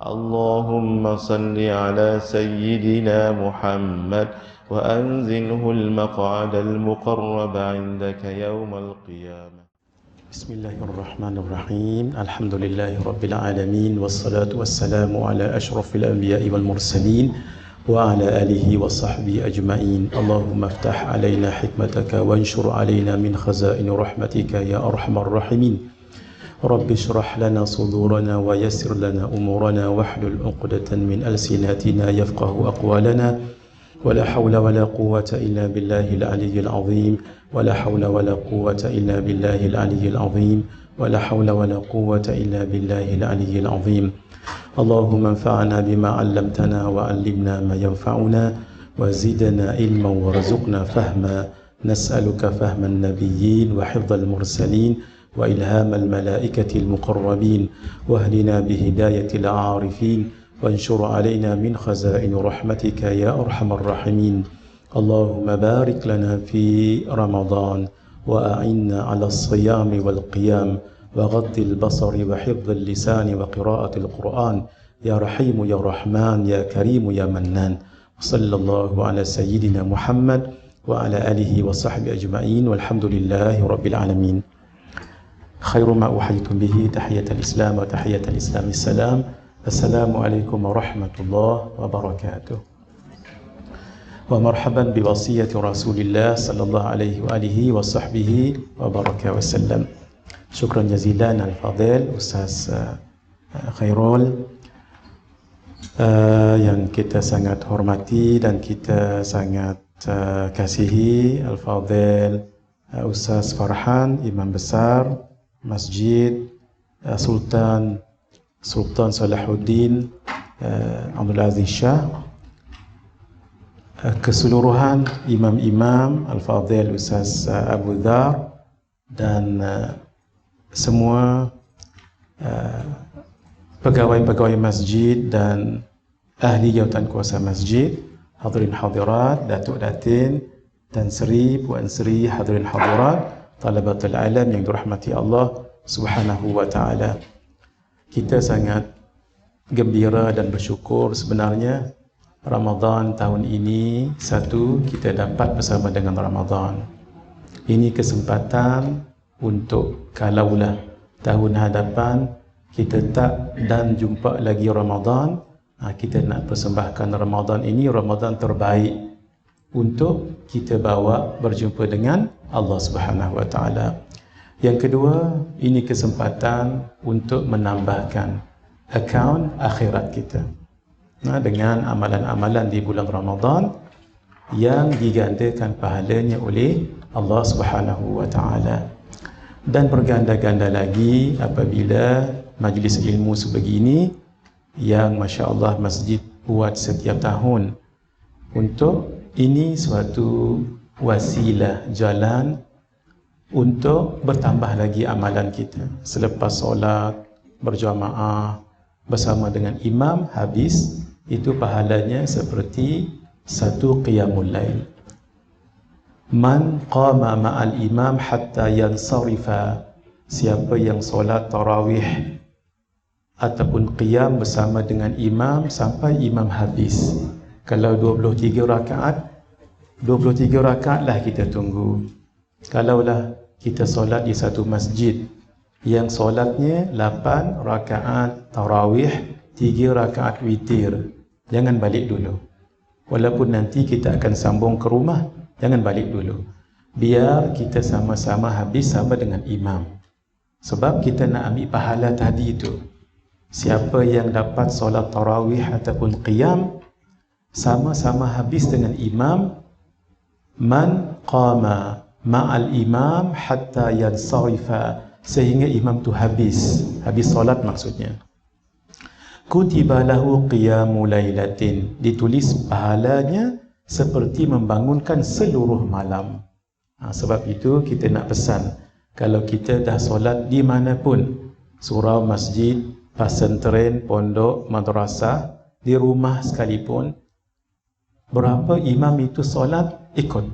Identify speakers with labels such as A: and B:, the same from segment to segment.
A: اللهم صل على سيدنا محمد وأنزله المقعد المقرب عندك يوم القيامة.
B: بسم الله الرحمن الرحيم. الحمد لله رب العالمين، والصلاة والسلام على أشرف الأنبياء والمرسلين وعلى آله وصحبه أجمعين. اللهم افتح علينا حكمتك وانشر علينا من خزائن رحمتك يا أرحم الراحمين. رب اشرح لنا صدورنا ويسر لنا أمورنا واحلل عقدة من ألسنتنا يفقه أقوالنا. ولا حول ولا قوة إلا بالله العلي العظيم. ولا حول ولا قوة إلا بالله العلي العظيم. ولا حول ولا قوة إلا بالله العلي العظيم. اللهم انفعنا بما علمتنا وعلمنا ما ينفعنا وزدنا علما وارزقنا فهما. نسألك فهم النبيين وحفظ المرسلين وإلهام الملائكة المقربين، واهدنا بهداية العارفين، وانشر علينا من خزائن رحمتك يا أرحم الراحمين. اللهم بارك لنا في رمضان وأعنا على الصيام والقيام وغض البصر وحفظ اللسان وقراءة القرآن يا رحيم يا رحمن يا كريم يا منان. صلى الله على سيدنا محمد وعلى آله وصحبه أجمعين والحمد لله رب العالمين. خير ما أحييتم به تحية الإسلام وتحية الإسلام السلام. السلام عليكم ورحمة الله وبركاته. ومرحبا بوصية رسول الله صلى الله عليه وآله وصحبه وبركة وسلم. شكرا جزيلا الفاضل Ustaz Khairul yang kita sangat hormati dan kita sangat kasihi, Al-Fadhil Ustaz Farhan, Imam Besar Masjid Sultan Salahuddin Abdul Aziz Shah, keseluruhan imam-imam, Al-Fadhil Ustaz Abu Dhar, dan semua pegawai-pegawai masjid dan ahli jawatan kuasa masjid, hadirin hadirat, datuk datin, dan seri, puan seri, hadirin hadirat, talabatul alam yang dirahmati Allah Subhanahu wa taala. Kita sangat gembira dan bersyukur sebenarnya Ramadan tahun ini, satu, kita dapat bersama dengan Ramadan. Ini kesempatan untuk kalaulah tahun hadapan kita tak dan jumpa lagi Ramadan, kita nak persembahkan Ramadan ini Ramadan terbaik untuk kita bawa berjumpa dengan Allah Subhanahu wa taala. Yang kedua, ini kesempatan untuk menambahkan akaun akhirat kita dengan amalan-amalan di bulan Ramadan yang digandakan pahalanya oleh Allah Subhanahu wa taala. Dan berganda-ganda lagi apabila majlis ilmu sebegini yang masya-Allah masjid buat setiap tahun, untuk ini suatu wasilah jalan untuk bertambah lagi amalan kita. Selepas solat berjamaah bersama dengan imam habis, itu pahalanya seperti satu qiyamul lail. Man qama ma'al imam hatta yansarifa, siapa yang solat tarawih ataupun qiyam bersama dengan imam sampai imam habis. Kalau 23 rakaat, 23 rakaat lah kita tunggu. Kalaulah kita solat di satu masjid yang solatnya 8 rakaat tarawih, 3 rakaat witir, jangan balik dulu. Walaupun nanti kita akan sambung ke rumah, jangan balik dulu. Biar kita sama-sama habis sama dengan imam. Sebab kita nak ambil pahala tadi itu. Siapa yang dapat solat tarawih ataupun qiyam sama-sama habis dengan imam, man qama ma'al imam hatta yansarifa, sehingga imam tu habis solat maksudnya. Kutiba lahu qiyamu lailatin, ditulis pahalanya seperti membangunkan seluruh malam. Sebab itu kita nak pesan, kalau kita dah solat di mana pun, surau, masjid, pesantren, pondok, madrasah, di rumah sekalipun, berapa imam itu solat, ikut.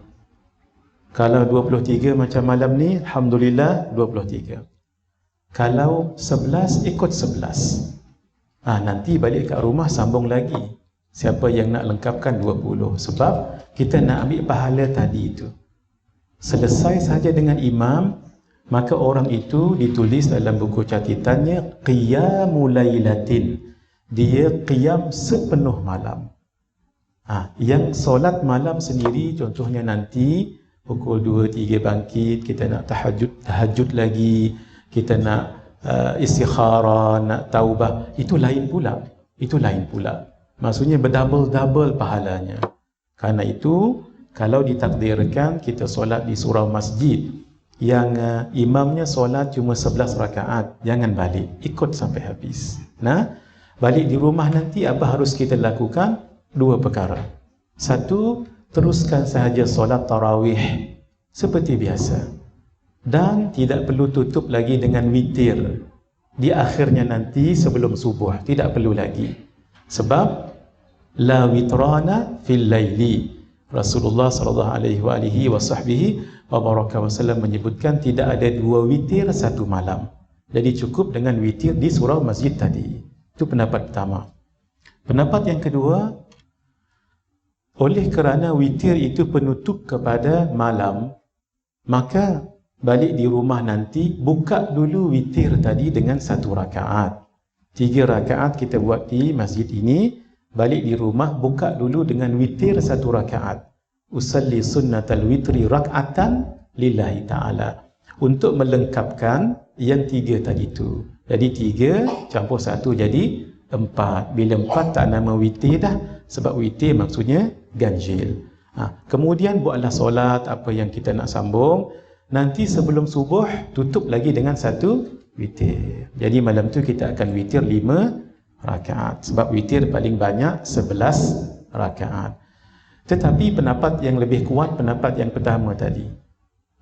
B: Kalau 23 macam malam ni, alhamdulillah 23. Kalau 11, ikut 11. Nanti balik kat rumah sambung lagi. Siapa yang nak lengkapkan 20. Sebab kita nak ambil pahala tadi itu. Selesai saja dengan imam, maka orang itu ditulis dalam buku catatannya qiyamul lailatin. Dia qiyam sepenuh malam. Yang solat malam sendiri, contohnya nanti pukul 2-3 bangkit, kita nak tahajud lagi, kita nak istikharah, nak taubah, itu lain pula. Maksudnya berdouble-double pahalanya. Karena itu, kalau ditakdirkan kita solat di surau masjid yang imamnya solat cuma 11 rakaat, jangan balik, ikut sampai habis. Balik di rumah nanti apa harus kita lakukan? 2 perkara. 1, teruskan sahaja solat tarawih seperti biasa. Dan tidak perlu tutup lagi dengan witir. Di akhirnya nanti sebelum subuh, tidak perlu lagi. Sebab la witrana fil laili. Rasulullah sallallahu alaihi wasallam menyebutkan tidak ada 2 witir satu malam. Jadi cukup dengan witir di surau masjid tadi. Itu pendapat pertama. Pendapat yang kedua, oleh kerana witir itu penutup kepada malam, maka balik di rumah nanti buka dulu witir tadi dengan 1 rakaat. 3 rakaat kita buat di masjid ini, balik di rumah buka dulu dengan witir 1 rakaat. Usalli sunnatal witri rak'atan lillahi ta'ala. Untuk melengkapkan yang 3 tadi tu. Jadi 3 campur 1 jadi 4. Bila 4 tak nama witir dah, sebab witir maksudnya ganjil. Kemudian buatlah solat apa yang kita nak sambung. Nanti sebelum subuh tutup lagi dengan 1 witir. Jadi malam tu kita akan witir 5 rakaat. Sebab witir paling banyak 11 rakaat. Tetapi pendapat yang lebih kuat pendapat yang pertama tadi.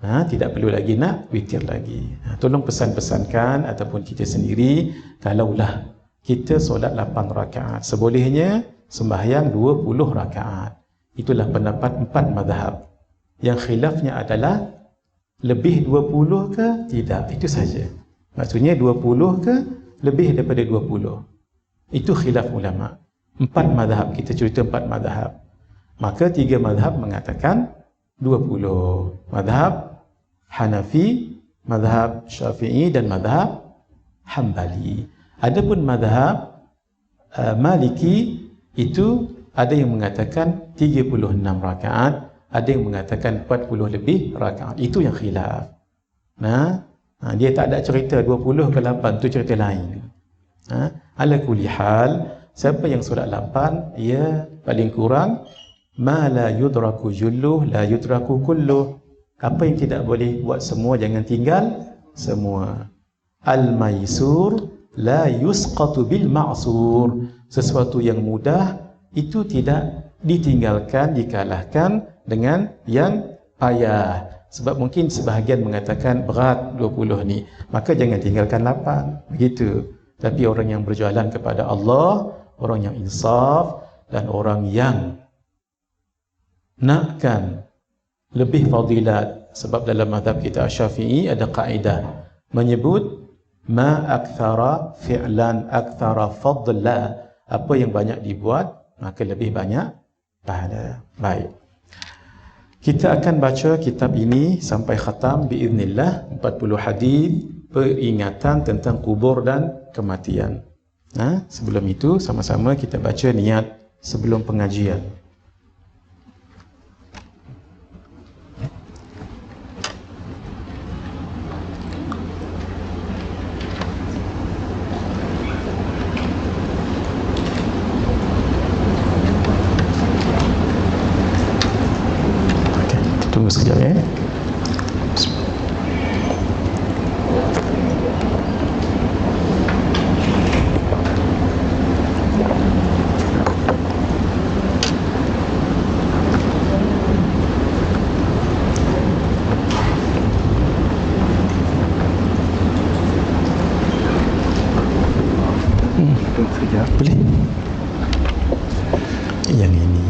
B: Tidak perlu lagi nak witir lagi. Tolong pesan-pesankan ataupun kita sendiri, kalaulah kita solat 8 rakaat, sebolehnya sembahyang 20 rakaat. Itulah pendapat 4 mazhab. Yang khilafnya adalah lebih 20 ke tidak, itu saja. Maksudnya 20 ke lebih daripada 20. Itu khilaf ulama. 4 mazhab, kita cerita 4 mazhab. Maka 3 mazhab mengatakan 20. Mazhab Hanafi, mazhab Syafi'i dan mazhab Hambali. Adapun mazhab Maliki itu ada yang mengatakan 36 rakaat, ada yang mengatakan 40 lebih rakaat. Itu yang khilaf. Dia tak ada cerita 20 ke 8, itu cerita lain. Ala kulli hal, siapa yang solat 8, ia paling kurang ma la yudraku julluh la yudraku kulluh. Apa yang tidak boleh buat semua, jangan tinggal semua. Al-maisur la yusqatu bil ma'sur. Sesuatu yang mudah itu tidak ditinggalkan, dikalahkan dengan yang payah. Sebab mungkin sebahagian mengatakan berat 20 ni, maka jangan tinggalkan 8. Begitu. Tapi orang yang berjalan kepada Allah, orang yang insaf dan orang yang nakkan lebih fadilat. Sebab dalam mazhab kita Syafi'i ada kaedah menyebut ma akthara fi'lan akthara fadla. Apa yang banyak dibuat, maka lebih banyak pahala. Baik. Kita akan baca kitab ini sampai khatam biiznillah, 40 hadis peringatan tentang kubur dan kematian. Sebelum itu sama-sama kita baca niat sebelum pengajian. Tunggu sekejap ya. Sekejap boleh? Yang ini.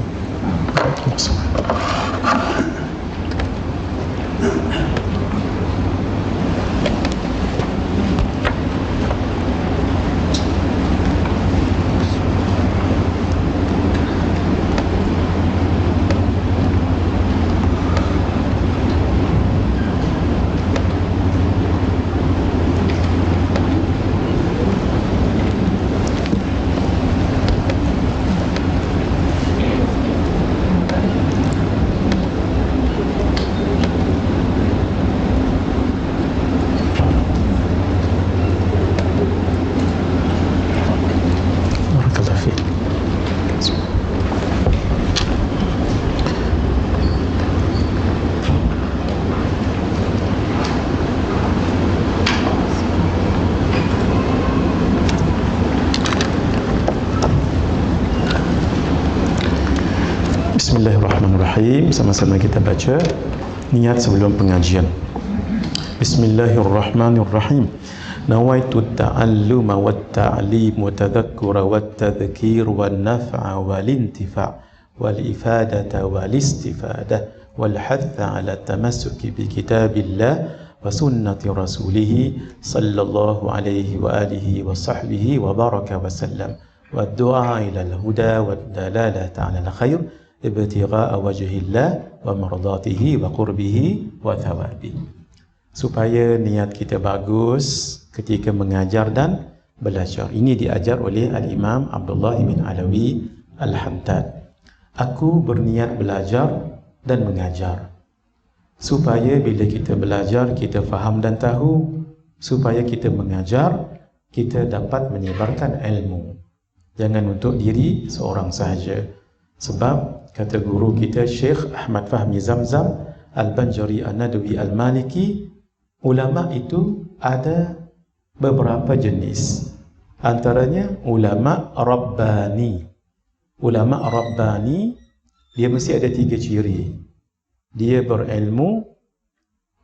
B: Bismillahirrahmanirrahim. Sama-sama kita baca niat sebelum pengajian. Bismillahirrahmanirrahim. Nawaitu at-ta'alluma wat-ta'lim wa tadhakkura wat-tadhkir wan-naf'a wal-intifa' wal-ifadata wal-istifadah wal-hatha 'ala at-tamassuki bi kitabillah wa sunnati rasulih sallallahu alaihi wa alihi wa sahbihi wa baraka wa sallam wa ad-du'a ila al-huda wa ad-dalalata 'ala al-khair ibtigha'a wajhillah wa mardatihi wa qurbihi wa thawabihi. Supaya niat kita bagus ketika mengajar dan belajar. Ini diajar oleh Al-Imam Abdullah bin Alawi Al-Haddad. Aku berniat belajar dan mengajar. Supaya bila kita belajar, kita faham dan tahu. Supaya kita mengajar, kita dapat menyebarkan ilmu. Jangan untuk diri seorang sahaja. Sebab kata guru kita Syekh Ahmad Fahmi Zamzam Al-Banjari An-Nadwi Al-Maliki, ulama itu ada beberapa jenis. Antaranya ulama Rabbani. Ulama Rabbani, dia mesti ada 3 ciri. Dia berilmu,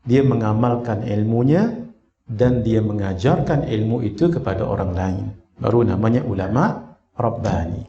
B: dia mengamalkan ilmunya, dan dia mengajarkan ilmu itu kepada orang lain. Baru namanya ulama Rabbani.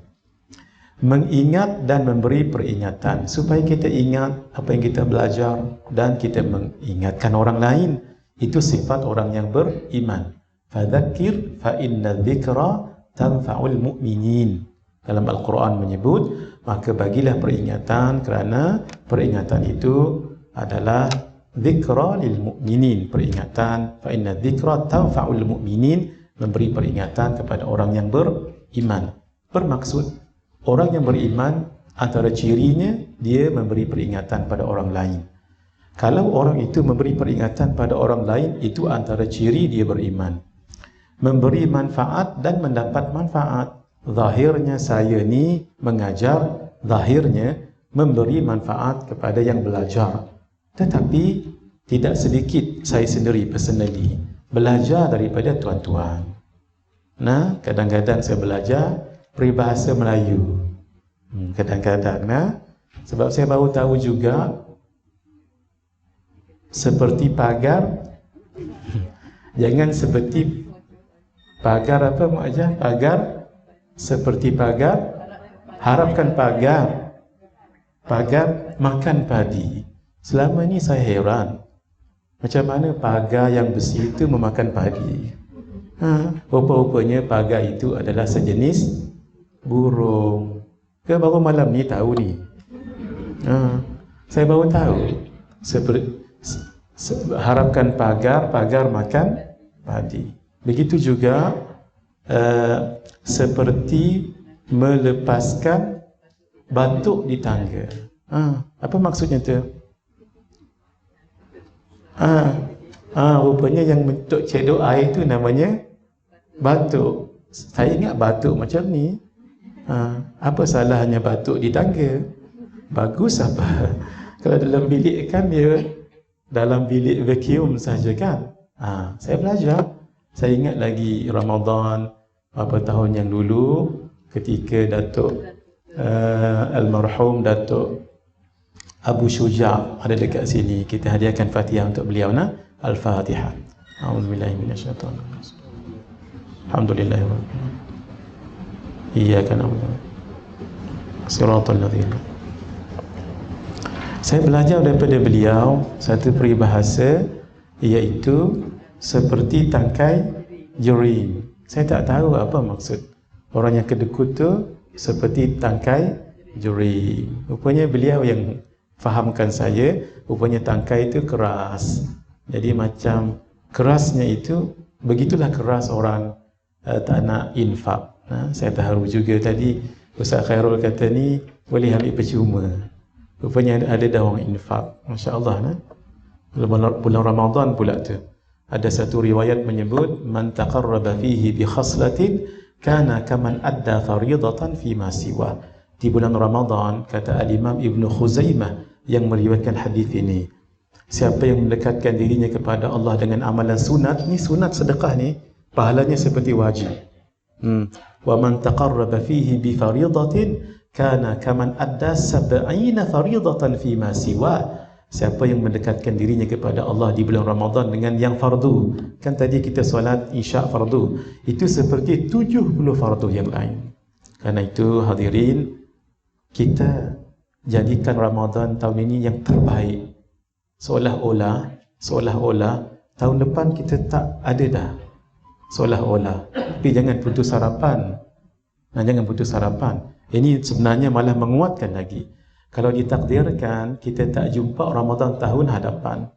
B: Mengingat dan memberi peringatan supaya kita ingat apa yang kita belajar dan kita mengingatkan orang lain. Itu sifat orang yang beriman. Fadzakir fa inna dzikra tanfa'ul mu'minin. Dalam Al-Quran menyebut, maka bagilah peringatan kerana peringatan itu adalah dzikra lil mu'minin. Peringatan fa inna dzikra tanfa'ul mu'minin, memberi peringatan kepada orang yang beriman. Bermaksud orang yang beriman antara cirinya dia memberi peringatan pada orang lain. Kalau orang itu memberi peringatan pada orang lain, itu antara ciri dia beriman. Memberi manfaat dan mendapat manfaat. Zahirnya saya ni mengajar, zahirnya memberi manfaat kepada yang belajar. Tetapi tidak sedikit saya sendiri personally belajar daripada tuan-tuan. Nah, kadang-kadang saya belajar peribahasa Melayu. Kadang-kadang, sebab saya baru tahu juga seperti pagar, jangan seperti pagar apa Mak Ajah? Pagar seperti pagar, harapkan pagar, pagar makan padi. Selama ni saya heran, macam mana pagar yang besi itu memakan padi. Rupa-rupanya pagar itu adalah sejenis burung. Ke baru malam ni tahu ni. Saya baru tahu. Harapkan pagar, pagar makan padi. Begitu juga seperti melepaskan batuk di tangga. Apa maksudnya tu? Rupanya yang bentuk cedok air tu namanya batuk. Saya ingat batuk macam ni. Apa salahnya batuk di tangga? Bagus apa? Kalau dalam bilik kan dia dalam bilik vacuum saja kan. Saya belajar. Saya ingat lagi Ramadan beberapa tahun yang dulu ketika Datuk almarhum Datuk Abu Syuja' ada dekat sini, kita hadiahkan Fatihah untuk beliau. Al-Fatihah. A'udzubillahi minasyaitonir rajim. Alhamdulillahirabbil alamin. Iyyaka na'budu wa shiratal ladzina. Saya belajar daripada beliau satu peribahasa, iaitu seperti tangkai jering. Saya tak tahu apa maksud orang yang kedekut tu seperti tangkai jering. Rupanya beliau yang fahamkan saya, rupanya tangkai itu keras. Jadi macam kerasnya itu, begitulah keras orang tak nak infak. Saya terharu juga tadi Ustaz Khairul kata ni boleh ambil percuma. Rupanya ada dah orang infak. Masya Allah. Bulan Ramadan pula tu ada satu riwayat menyebut, man taqarraba fihi bi khaslatin kana kaman adda faridatan fi ma siwa. Di bulan Ramadan, kata Al-Imam Ibn Khuzaimah yang meriwayatkan hadis ini, siapa yang mendekatkan dirinya kepada Allah dengan amalan sunat, ni sunat sedekah ni pahalanya seperti wajib. Wa man taqarraba fihi bi faridatin kana kaman adda sab'ina faridatan fi ma siwa. Siapa yang mendekatkan dirinya kepada Allah di bulan Ramadan dengan yang fardu, kan tadi kita solat isyak fardu, itu seperti 70 fardu yang lain. Karena itu hadirin, kita jadikan Ramadan tahun ini yang terbaik. Seolah-olah tahun depan kita tak ada dah. Seolah-olah. Tapi jangan putus harapan. Jangan putus harapan. Ini sebenarnya malah menguatkan lagi. Kalau ditakdirkan kita tak jumpa Ramadan tahun hadapan.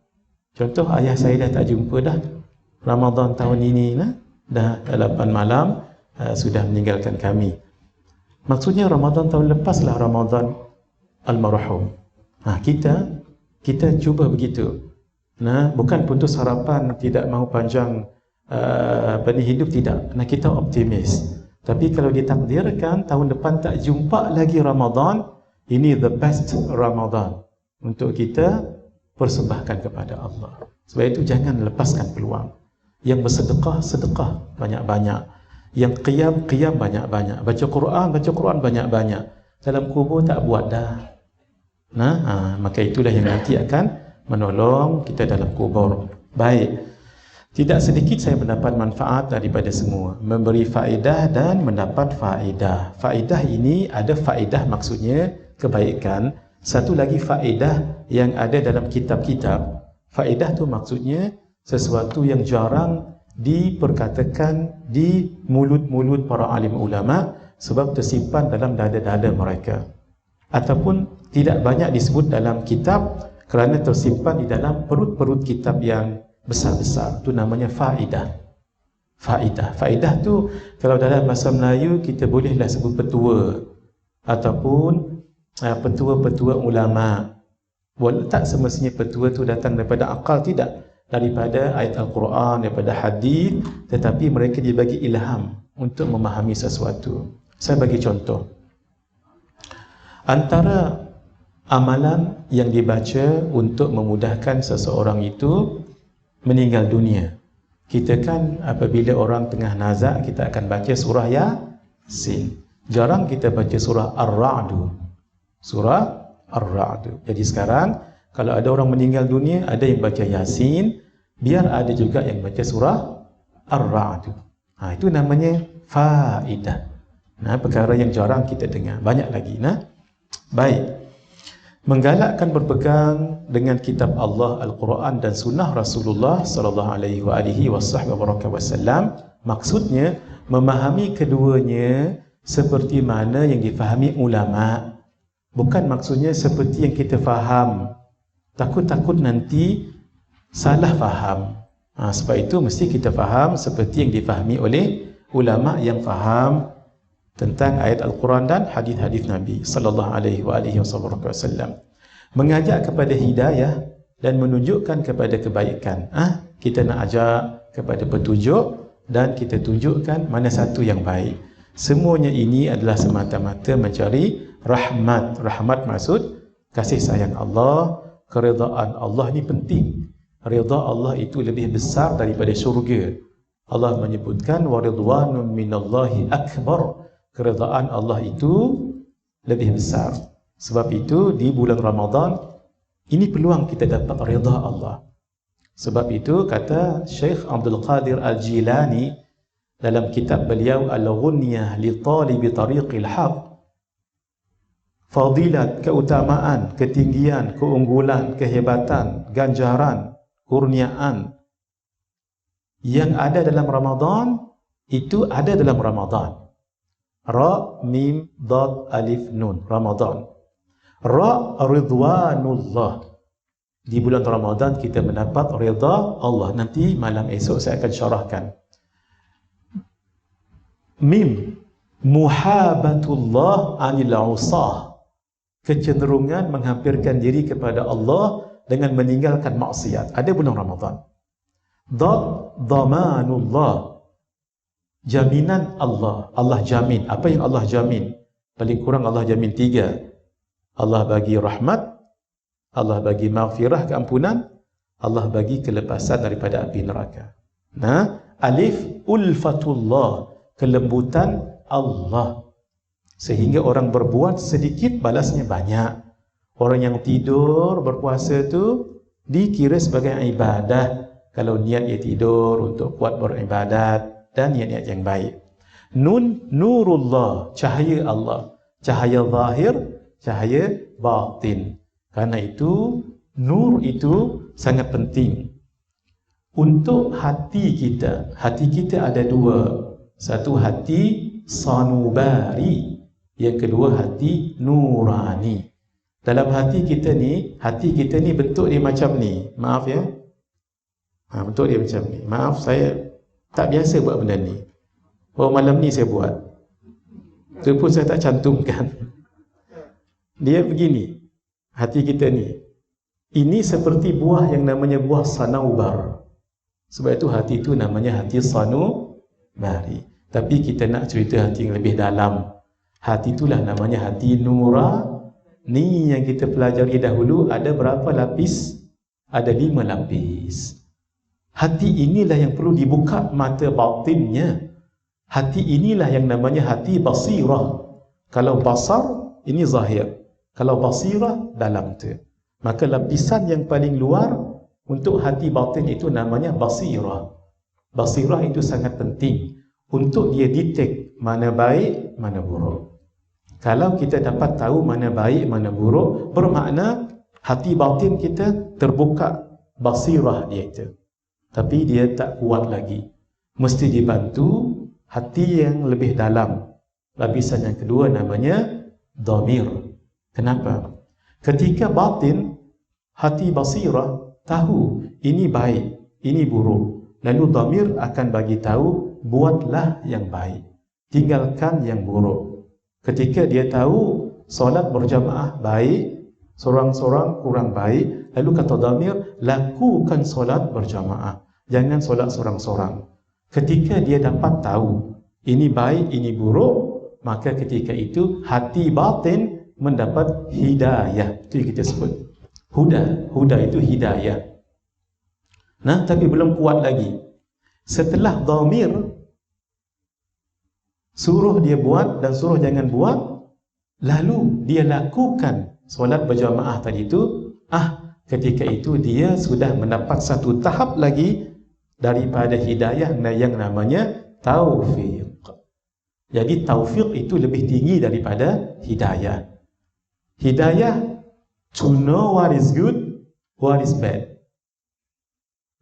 B: Contoh, ayah saya dah tak jumpa dah Ramadan tahun ini, dah 8 malam sudah meninggalkan kami. Maksudnya Ramadan tahun lepaslah Ramadan almarhum. Kita cuba begitu. Bukan putus harapan, tidak mahu panjang hidup, tidak. Kita optimis. Tapi kalau ditakdirkan tahun depan tak jumpa lagi Ramadan, ini the best Ramadan untuk kita persembahkan kepada Allah. Sebab itu jangan lepaskan peluang. Yang bersedekah, sedekah banyak-banyak. Yang qiyam banyak-banyak. Baca Quran banyak-banyak. Dalam kubur tak buat dah. Maka itulah yang nanti akan menolong kita dalam kubur. Baik. Tidak sedikit saya mendapat manfaat daripada semua. Memberi faedah dan mendapat faedah. Faedah ini ada faedah maksudnya kebaikan. Satu lagi faedah yang ada dalam kitab-kitab. Faedah tu maksudnya sesuatu yang jarang diperkatakan di mulut-mulut para alim ulama sebab tersimpan dalam dada-dada mereka. Ataupun tidak banyak disebut dalam kitab kerana tersimpan di dalam perut-perut kitab yang besar-besar. Itu namanya faedah. Faedah tu kalau dalam bahasa Melayu kita bolehlah sebut petua ataupun petua-petua ulama. Tak semestinya petua tu datang daripada akal, tidak. Daripada ayat Al-Quran, daripada hadis, tetapi mereka dibagi ilham untuk memahami sesuatu. Saya bagi contoh. Antara amalan yang dibaca untuk memudahkan seseorang itu meninggal dunia. Kita kan apabila orang tengah nazak, kita akan baca surah Yasin. Jarang kita baca surah Ar-Ra'du. Surah Ar-Ra'du. Jadi sekarang kalau ada orang meninggal dunia, ada yang baca Yasin, biar ada juga yang baca surah Ar-Ra'du. Itu namanya faedah. Perkara yang jarang kita dengar. Banyak lagi. Baik. Menggalakkan berpegang dengan kitab Allah, Al-Quran dan sunnah Rasulullah sallallahu alaihi wasallam. Maksudnya memahami keduanya seperti mana yang difahami ulama. Bukan maksudnya seperti yang kita faham. Takut-takut nanti salah faham. Sebab itu mesti kita faham seperti yang difahami oleh ulama yang faham tentang ayat Al-Quran dan hadis-hadis Nabi sallallahu alaihi wasallam. Mengajak kepada hidayah dan menunjukkan kepada kebaikan. Kita nak ajak kepada petunjuk dan kita tunjukkan mana satu yang baik. Semuanya ini adalah semata-mata mencari rahmat. Rahmat maksud kasih sayang Allah, keridaan Allah ni penting. Redha Allah itu lebih besar daripada syurga. Allah menyebutkan wa ridwanun minallahi akbar. Keredaan Allah itu lebih besar. Sebab itu di bulan Ramadan ini peluang kita dapat redha Allah. Sebab itu kata Syekh Abdul Qadir Al-Jilani dalam kitab beliau Al-Ghunyah li Talibi Tariqil Haq, fadilat, keutamaan, ketinggian, keunggulan, kehebatan, ganjaran, kurniaan yang ada dalam Ramadan itu ada dalam Ramadan. Ra, mim, dad, alif, nun. Ramadan. Ra, ridwanullah. Di bulan Ramadan kita mendapat redha Allah. Nanti malam esok saya akan syarahkan. Mim, muhabatullah anil usah. Kecenderungan menghampirkan diri kepada Allah dengan meninggalkan maksiat. Ada bulan Ramadan. Dad, dhamanullah. Jaminan Allah. Allah jamin. Apa yang Allah jamin? Paling kurang Allah jamin 3. Allah bagi rahmat, Allah bagi maghfirah, keampunan, Allah bagi kelepasan daripada api neraka. Alif, ulfatullah, kelembutan Allah. Sehingga orang berbuat sedikit balasnya banyak. Orang yang tidur berpuasa tu dikira sebagai ibadah kalau niat dia tidur untuk kuat beribadat dan niat-niat yang baik. Nurullah, cahaya Allah, cahaya zahir, cahaya batin. Karena itu nur itu sangat penting untuk hati kita. Hati kita ada dua. Satu hati sanubari, yang kedua hati nurani. Dalam hati kita ni bentuk dia macam ni. Maaf ya. Bentuk dia macam ni. Maaf, saya tak biasa buat benda ni. Oh, malam ni saya buat. Itu pun saya tak cantumkan. Dia begini. Hati kita ni. Ini seperti buah yang namanya buah sanaubar. Sebab itu hati itu namanya hati sanubari. Tapi kita nak cerita hati yang lebih dalam. Hati itulah namanya hati nurani yang kita pelajari dahulu. Ada berapa lapis? Ada 5 lapis. Hati inilah yang perlu dibuka mata batinnya. Hati inilah yang namanya hati basirah. Kalau basar, ini zahir. Kalau basirah, dalam tu. Maka lapisan yang paling luar untuk hati batin itu namanya basirah. Basirah itu sangat penting untuk dia detect mana baik, mana buruk. Kalau kita dapat tahu mana baik, mana buruk, bermakna hati batin kita terbuka basirah dia itu. Tapi dia tak kuat lagi. Mesti dibantu hati yang lebih dalam. Lapisan yang kedua namanya dhamir. Kenapa? Ketika batin, hati basirah tahu ini baik, ini buruk. Lalu dhamir akan bagi tahu, buatlah yang baik, tinggalkan yang buruk. Ketika dia tahu solat berjamaah baik, sorang-sorang kurang baik, lalu kata dhamir, lakukan solat berjamaah, jangan solat sorang-sorang. Ketika dia dapat tahu ini baik, ini buruk, maka ketika itu hati batin mendapat hidayah. Itu yang kita sebut huda. Huda itu hidayah. Nah, tapi belum kuat lagi. Setelah dhamir suruh dia buat dan suruh jangan buat, lalu dia lakukan solat berjamaah tadi itu, ketika itu dia sudah mendapat satu tahap lagi daripada hidayah yang namanya taufiq. Jadi taufiq itu lebih tinggi daripada hidayah. Hidayah, to know what is good, what is bad.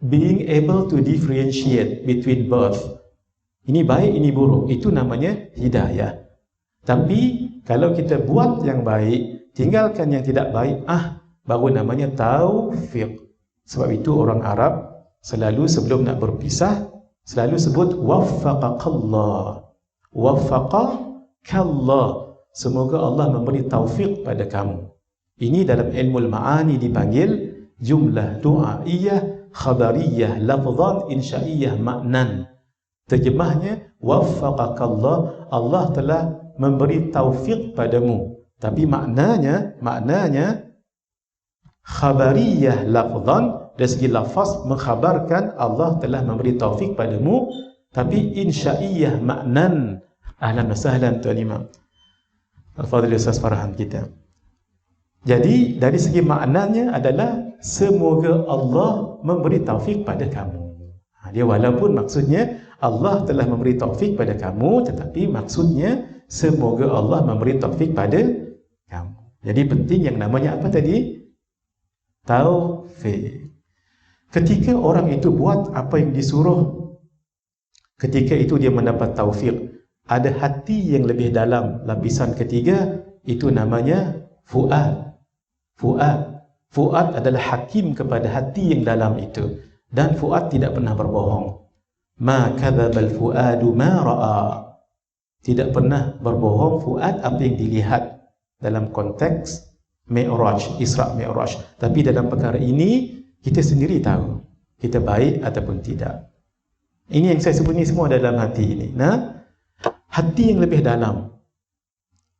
B: Being able to differentiate between both. Ini baik, ini buruk. Itu namanya hidayah. Tapi kalau kita buat yang baik, tinggalkan yang tidak baik, baru namanya taufiq. Sebab itu orang Arab selalu sebelum nak berpisah, selalu sebut waffaqakallah. Waffaqakallah. Semoga Allah memberi taufik pada kamu. Ini dalam ilmu al-ma'ani dipanggil jumlah du'aiyah, khabariyah, lafzan, insya'iyah, maknan. Terjemahnya, waffaqakallah, Allah telah memberi taufik padamu. Tapi maknanya khabariyah, lafzan, dari segi lafaz mengkhabarkan Allah telah memberi taufik padamu. Tapi insya'iyah, maknan. Ahlan wa sahlan Tuan Imam Al-Fadhil Ustaz Farhan kita. Jadi dari segi maknanya adalah semoga Allah memberi taufik pada kamu. Dia walaupun maksudnya Allah telah memberi taufik pada kamu, tetapi maksudnya semoga Allah memberi taufik pada kamu. Jadi penting yang namanya apa tadi? Taufik. Ketika orang itu buat apa yang disuruh, ketika itu dia mendapat taufik. Ada hati yang lebih dalam, lapisan ketiga, itu namanya fuad. Fuad adalah hakim kepada hati yang dalam itu. Dan fuad tidak pernah berbohong. Ma kadzabal fuadu ma ra'a. Tidak pernah berbohong fuad apa yang dilihat dalam konteks Mi'raj, Isra' Mi'raj. Tapi dalam perkara ini kita sendiri tahu kita baik ataupun tidak. Ini yang saya sebut ni semua dalam hati ini. Hati yang lebih dalam,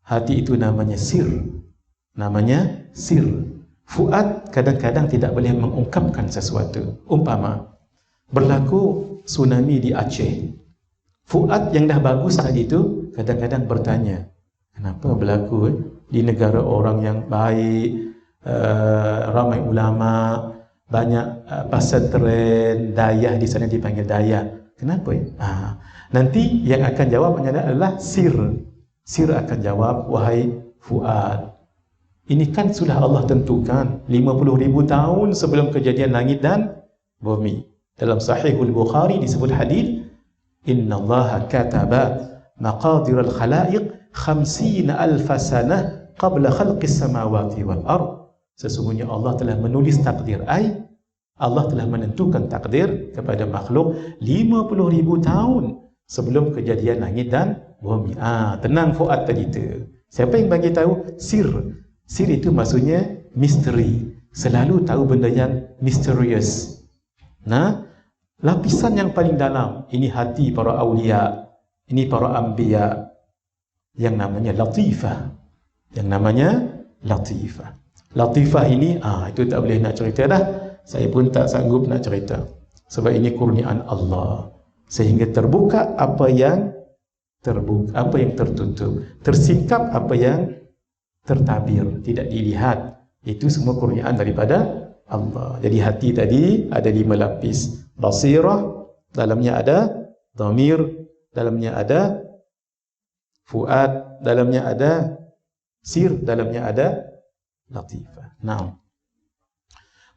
B: hati itu namanya sir. Namanya sir. Fuad kadang-kadang tidak boleh mengungkapkan sesuatu. Umpama berlaku tsunami di Aceh. Fuad yang dah bagus tadi itu kadang-kadang bertanya, Kenapa berlaku di negara orang yang baik, ramai ulama, banyak pesantren, dayah di sana dipanggil dayah. Kenapa? Nanti yang akan jawab adalah sir. Sir akan jawab, wahai Fuad, ini kan sudah Allah tentukan 50,000 tahun sebelum kejadian langit dan bumi. Dalam Sahihul Bukhari disebut hadis, Inna Allah kataba maqadir al-khalaiq 50,000 sanah qabla khalqis samawati wal ard. Sesungguhnya Allah telah menulis takdir, Allah telah menentukan takdir kepada makhluk 50,000 tahun sebelum kejadian langit dan bumi. Tenang Fuad tadi tu. Siapa yang bagi tahu? Sir. Sir itu maksudnya misteri. Selalu tahu benda yang misterius. Lapisan yang paling dalam, ini hati para awliya, ini para anbiya, yang namanya latifah. Yang namanya latifah. Latifah ini, itu tak boleh nak cerita dah. Saya pun tak sanggup nak cerita. Sebab ini kurniaan Allah. Sehingga terbuka apa yang tertutup, tersingkap apa yang tertabir, tidak dilihat. Itu semua kurniaan daripada Allah. Jadi hati tadi ada 5 lapis. Basirah, dalamnya ada dhamir, dalamnya ada fuad, dalamnya ada sir, dalamnya ada latifah.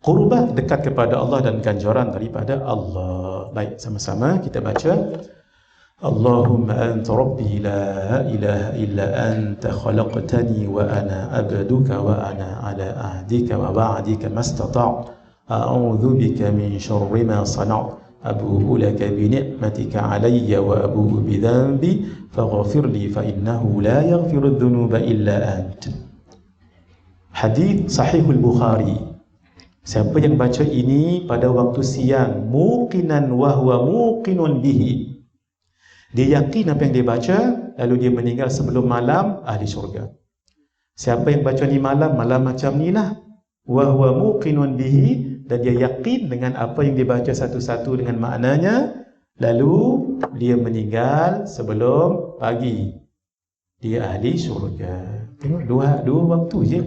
B: Qurbah, dekat kepada Allah dan ganjaran daripada Allah. Baik, sama-sama kita baca. Allahumma anta rabbi la ilaha illa anta khalaqtani wa ana abduka wa ana ala ahdika wa ba'dika mastata'tu a'udzu bika min syarri ma sana'tu abu'u laka bi ni'matika 'alayya wa abu'u bi dhanbi faghfir li fa innahu la yaghfiru adh-dhunuba illa anta. Hadis Sahihul Bukhari. Siapa yang baca ini pada waktu siang, muqinan wa huwa muqinun bihi, dia yakin apa yang dia baca, lalu dia meninggal sebelum malam, ahli syurga. Siapa yang baca ni malam macam ni lah, wa huwa muqinun bihi, dan dia yakin dengan apa yang dia baca satu-satu dengan maknanya, lalu dia meninggal sebelum pagi, dia ahli syurga. Tengok dua waktu je,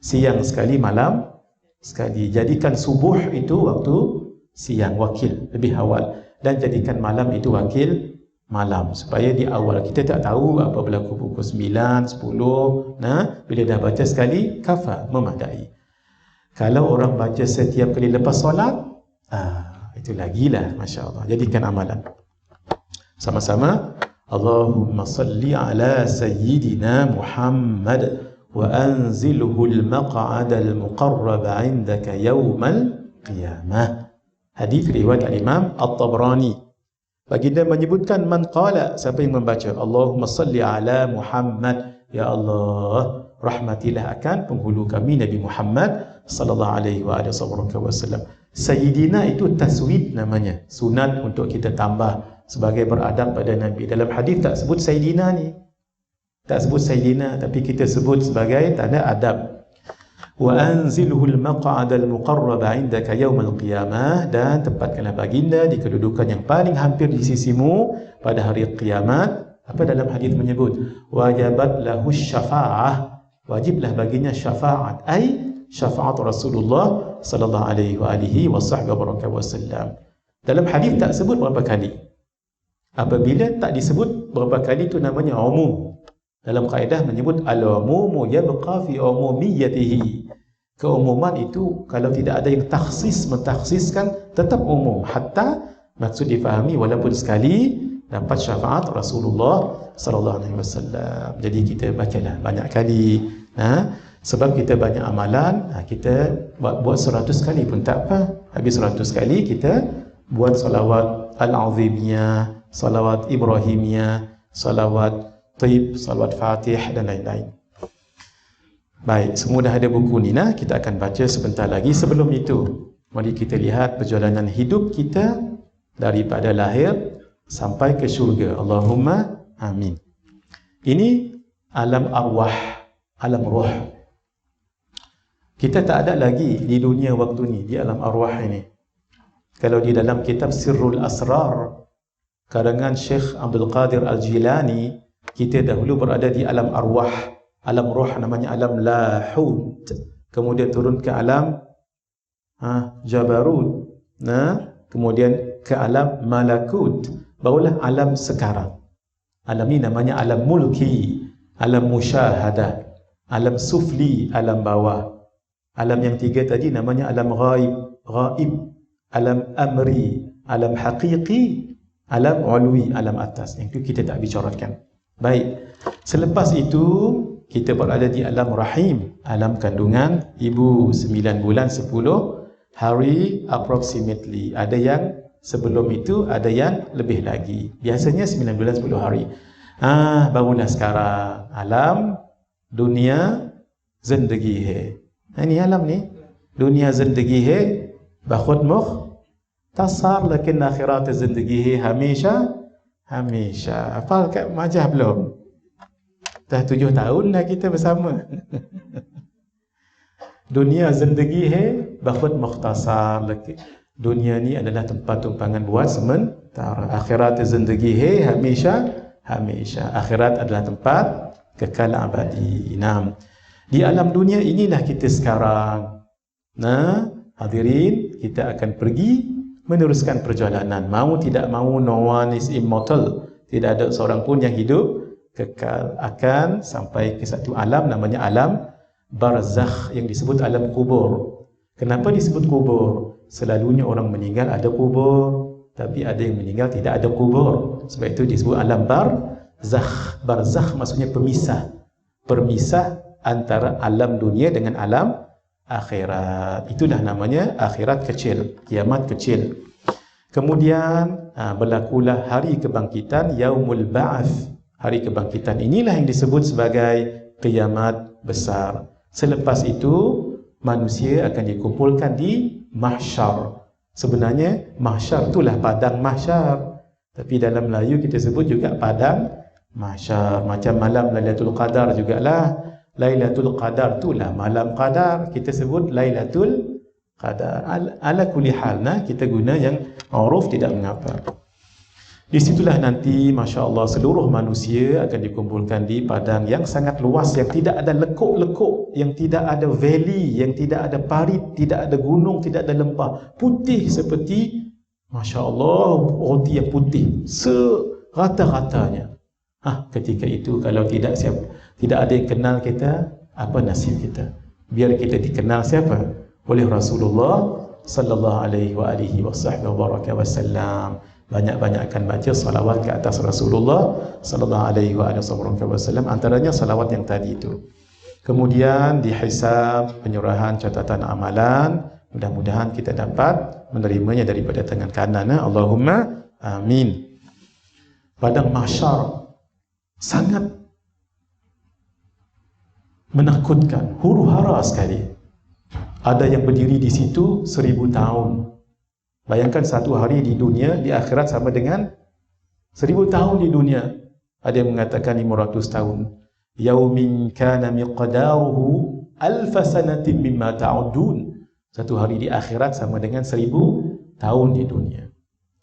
B: siang sekali, malam sekali. Jadikan subuh itu waktu siang, wakil, lebih awal, dan jadikan malam itu wakil malam, supaya di awal kita tak tahu apa berlaku pukul 9, 10. Bila dah baca sekali, kafa, memadai. Kalau orang baca setiap kali lepas solat, itu lagilah, Masya Allah. Jadikan amalan. Sama-sama. Allahumma salli ala sayyidina Muhammad wa anzilhu al-maq'ada al-muqarraba 'indaka yawmal qiyamah. Hadis riwayat al-Imam At-Tabrani. Baginda menyebutkan man qala, siapa yang membaca Allahumma salli ala Muhammad, ya Allah rahmatilah akan penghulu kami Nabi Muhammad sallallahu alaihi wasallam. Sayyidina itu taswid namanya, sunat untuk kita tambah sebagai beradab pada Nabi. Dalam hadis tak sebut Sayyidina ni, tak sebut Sayyidina, tapi kita sebut sebagai tanda adab. Wa anzilhu al-maq'ada al-muqarraba 'indaka yawmal qiyamah, dan tempatkanlah baginda di kedudukan yang paling hampir di sisimu pada hari kiamat. Apa dalam hadis menyebut? Wajabat lahu syafa'ah, wajiblah baginya syafaat, syafaat Rasulullah sallallahu alaihi wasallam. Dalam hadis tak sebut berapa kali. Apabila tak disebut berapa kali, itu namanya umum. Dalam kaedah menyebut al-umumu yabqa fi umumiyatihi. Keumuman itu kalau tidak ada yang mentakhsiskan, tetap umum. Hatta maksud difahami walaupun sekali dapat syafaat Rasulullah sallallahu alaihi wasallam. Jadi kita bacalah banyak kali. Sebab kita banyak amalan, kita buat 100 kali pun tak apa. Habis 100 kali kita buat salawat al-azimiyah, salawat ibrahimiyah, salawat Taib, salawat Fatih dan lain-lain. Baik, semua dah ada buku ni, kita akan baca sebentar lagi. Sebelum itu, mari kita lihat perjalanan hidup kita daripada lahir sampai ke syurga. Allahumma amin. Ini alam arwah, alam roh. Kita tak ada lagi di dunia waktu ni, di alam arwah ini. Kalau di dalam kitab Sirrul Asrar karangan Syekh Abdul Qadir Al-Jilani, Kita dahulu berada di alam arwah. Alam roh namanya alam lahud. Kemudian turun ke alam Jabarut. Kemudian ke alam malakut. Barulah alam sekarang. Alam ni namanya alam mulki, alam musyahadah, alam sufli, alam bawah. Alam yang tiga tadi namanya alam ghaib, alam amri, alam haqiqi, alam ulwi, alam atas. Yang itu kita tak bicarakan. Baik. Selepas itu kita berada di alam rahim, alam kandungan ibu, 9 bulan 10 hari approximately. Ada yang sebelum itu, ada yang lebih lagi. Biasanya 9 bulan 10 hari. Barulah sekarang alam dunia zindagi hai. Ini alam ni, dunia zindagi hai, bakhud mukh tasar, lakin akhirat zindagi hai hamisha. Hafal kat majah belum? Dah 7 tahun dah kita bersama. Dunia zindagi hai, bakhud mukhtasar. Dunia ni adalah tempat tumpangan buat sementara. Akhirat zindagi hai hamisha. Akhirat adalah tempat kekal abadi. Di alam dunia inilah kita sekarang. Hadirin, kita akan pergi meneruskan perjalanan. Mau tidak mau, no one is immortal. Tidak ada seorang pun yang hidup kekal. Akan sampai ke satu alam namanya alam barzakh, yang disebut alam kubur. Kenapa disebut kubur? Selalunya orang meninggal ada kubur, tapi ada yang meninggal tidak ada kubur. Sebab itu disebut alam barzakh. Barzakh maksudnya pemisah. Permisah antara alam dunia dengan alam akhirat. Itulah namanya akhirat kecil, kiamat kecil. Kemudian berlakulah hari kebangkitan, yaumul ba'ats. Hari kebangkitan inilah yang disebut sebagai kiamat besar. Selepas itu manusia akan dikumpulkan di mahsyar. Sebenarnya mahsyar itulah padang mahsyar, tapi dalam Melayu kita sebut juga padang mahsyar. Macam malam Lailatul Qadar jugalah. Lailatul Qadar itulah malam qadar, kita sebut Lailatul Qadar. Ala kulli hal, kita guna yang uruf, tidak mengapa. Di situlah nanti masya-Allah seluruh manusia akan dikumpulkan di padang yang sangat luas, yang tidak ada lekuk-lekuk, yang tidak ada valley, yang tidak ada parit, tidak ada gunung, tidak ada lembah. Putih seperti masya-Allah roti yang putih serata-ratanya. Ketika itu kalau tidak ada yang kenal kita, apa nasib kita? Biar kita dikenal siapa? Oleh Rasulullah sallallahu alaihi wasallam. Banyak-banyakkan baca salawat ke atas Rasulullah sallallahu alaihi wasallam, antaranya salawat yang tadi itu. Kemudian dihisab, penyerahan catatan amalan. Mudah-mudahan kita dapat menerimanya daripada tangan kanan. Allahumma amin. Padang mahsyar sangat menakutkan, huru-hara sekali. Ada yang berdiri di situ 1000 tahun. Bayangkan satu hari di dunia, di akhirat sama dengan 1000 tahun di dunia. Ada yang mengatakan 500 tahun. Yaumin kana miqdaruhu alf sanatin mimma ta'udun. Satu hari di akhirat sama dengan 1000 tahun di dunia.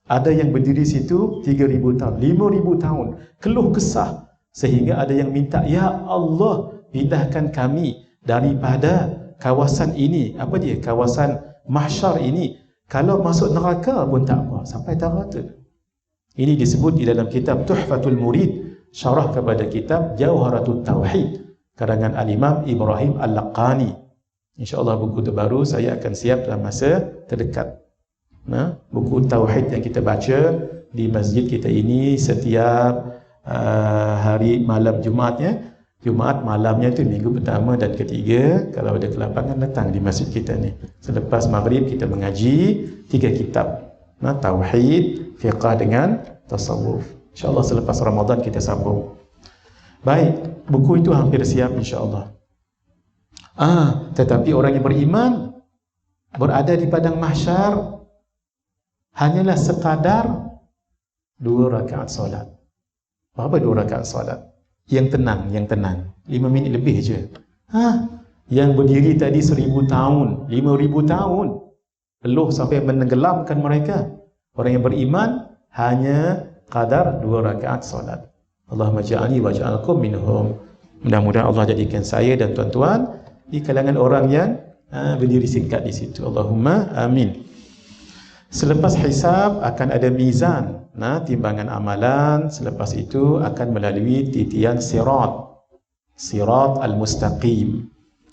B: Ada yang berdiri situ 3000 tahun, 5000 tahun. Keluh kesah sehingga ada yang minta, ya Allah, pindahkan kami daripada kawasan ini. Apa dia? Kawasan mahsyar ini. Kalau masuk neraka pun tak apa, sampai neraka. Ini disebut di dalam kitab Tuhfatul Murid, syarah kepada kitab Jawharatul Tauhid, karangan Al-Imam Ibrahim Al-Laqani. InsyaAllah buku terbaru saya akan siap dalam masa terdekat. Buku Tauhid yang kita baca di masjid kita ini setiap hari malam Jumaatnya. Jumaat malamnya itu minggu pertama dan ketiga. Kalau ada kelapangan datang di masjid kita ni. Selepas maghrib kita mengaji 3 kitab. Tauhid, fiqh dengan tasawuf. InsyaAllah selepas Ramadan kita sambung. Baik, buku itu hampir siap insyaAllah. Tetapi orang yang beriman berada di padang mahsyar hanyalah sekadar 2 rakaat solat. Berapa 2 rakaat solat? Yang tenang, 5 minit lebih je. Yang berdiri tadi 1000 tahun, 5000 tahun, peluh sampai menenggelamkan mereka. Orang yang beriman hanya kadar 2 rakaat solat. Allahumma ja'alni wa ja'alkum minhum. Mudah-mudahan Allah jadikan saya dan tuan-tuan di kalangan orang yang berdiri singkat di situ. Allahumma amin. Selepas hisab akan ada mizan, timbangan amalan. Selepas itu akan melalui titian sirat al-mustaqim.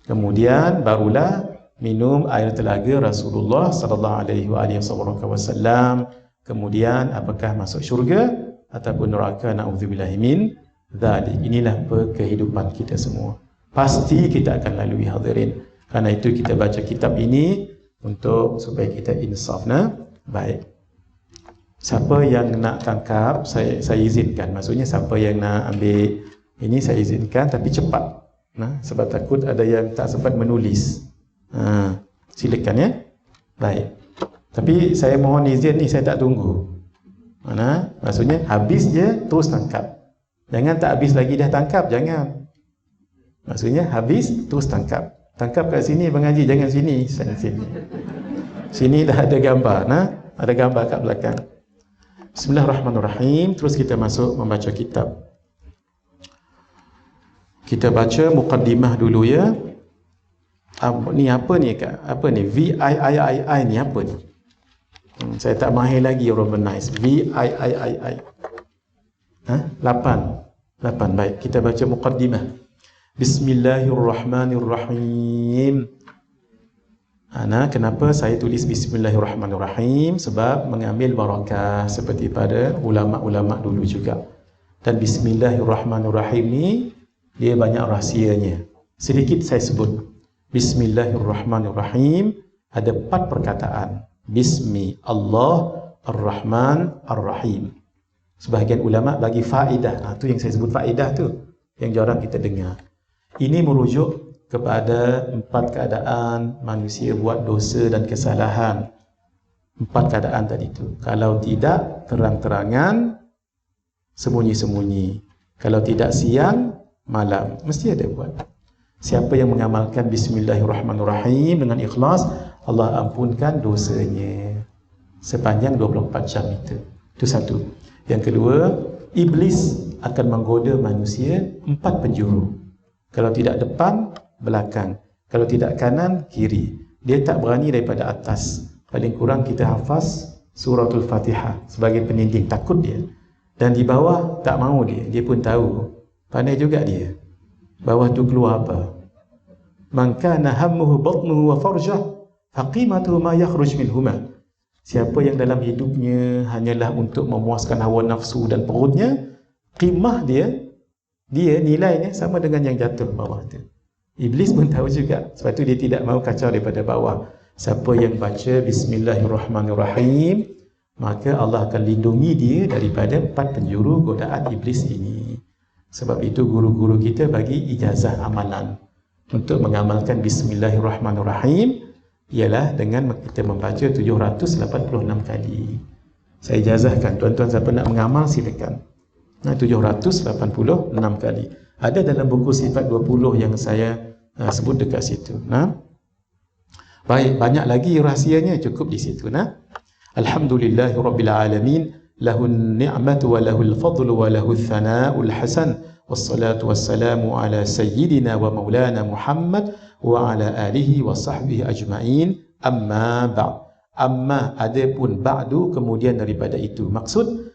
B: Kemudian barulah minum air telaga Rasulullah sallallahu alaihi wasallam. Kemudian apakah masuk syurga ataupun neraka, na'udzubillahi min dzalik. Inilah kehidupan kita semua. Pasti kita akan lalui, hadirin. Karena itu kita baca kitab ini untuk supaya kita insaf. Baik. Siapa yang nak tangkap, saya izinkan. Maksudnya siapa yang nak ambil ini saya izinkan, tapi cepat. Sebab takut ada yang tak sempat menulis. Silakan ya. Baik. Tapi saya mohon izin ni, saya tak tunggu. Maksudnya habis je terus tangkap. Jangan tak habis lagi dah tangkap, jangan. Maksudnya habis terus tangkap. Tangkap kat sini mengaji, jangan sini. Sini dah ada gambar, ada gambar kat belakang. Bismillahirrahmanirrahim. Terus kita masuk membaca kitab. Kita baca muqaddimah dulu ya. Ni apa ni Kak? Apa ni? VIII ni apa ni? Saya tak mahir lagi Romanize. VIII. 8. Baik, kita baca muqaddimah. Bismillahirrahmanirrahim. Kenapa saya tulis Bismillahirrahmanirrahim? Sebab mengambil barakah seperti pada ulama-ulama dulu juga. Dan Bismillahirrahmanirrahim ni dia banyak rahsianya. Sedikit saya sebut. Bismillahirrahmanirrahim ada 4 perkataan. Bismi Allah Ar-Rahman Ar-Rahim. Sebahagian ulama bagi faedah. Itu yang saya sebut faedah tu, yang jarang kita dengar. Ini merujuk kepada 4 keadaan manusia buat dosa dan kesalahan. 4 keadaan tadi tu. Kalau tidak terang-terangan, sembunyi-sembunyi. Kalau tidak siang, malam. Mesti ada buat. Siapa yang mengamalkan Bismillahirrahmanirrahim dengan ikhlas, Allah ampunkan dosanya sepanjang 24 jam itu. Itu satu. Yang kedua, iblis akan menggoda manusia 4 penjuru. Kalau tidak depan, belakang. Kalau tidak kanan, kiri. Dia tak berani daripada atas. Paling kurang kita hafaz suratul Fatihah sebagai peninding, takut dia. Dan di bawah tak mahu dia. Dia pun tahu. Pandai juga dia. Bawah tu keluar apa? Man kana hammuhu batnuhu wa farjah faqimatuhu ma yakhruj minhuma. Siapa yang dalam hidupnya hanyalah untuk memuaskan hawa nafsu dan perutnya, qimah dia nilainya sama dengan yang jatuh bawah tu. Iblis pun tahu juga. Sebab tu dia tidak mahu kacau daripada bawah. Siapa yang baca Bismillahirrahmanirrahim, maka Allah akan lindungi dia daripada 4 penjuru godaan iblis ini. Sebab itu guru-guru kita bagi ijazah amalan untuk mengamalkan Bismillahirrahmanirrahim ialah dengan kita membaca 786 kali. Saya ijazahkan. Tuan-tuan siapa nak mengamal silakan. 786 kali. Ada dalam buku sifat 20 yang saya sebut dekat situ. Baik, banyak lagi rahsianya, cukup di situ. Alhamdulillahirabbil alamin, lahun ni'matu wa lahul fadlu wa lahul thana'ul hasan, wassalatu wassalamu ala sayyidina wa maulana Muhammad wa ala alihi wa sahbihi ajma'in. Amma ba'd. Amma adapun ba'du, kemudian daripada itu. Maksud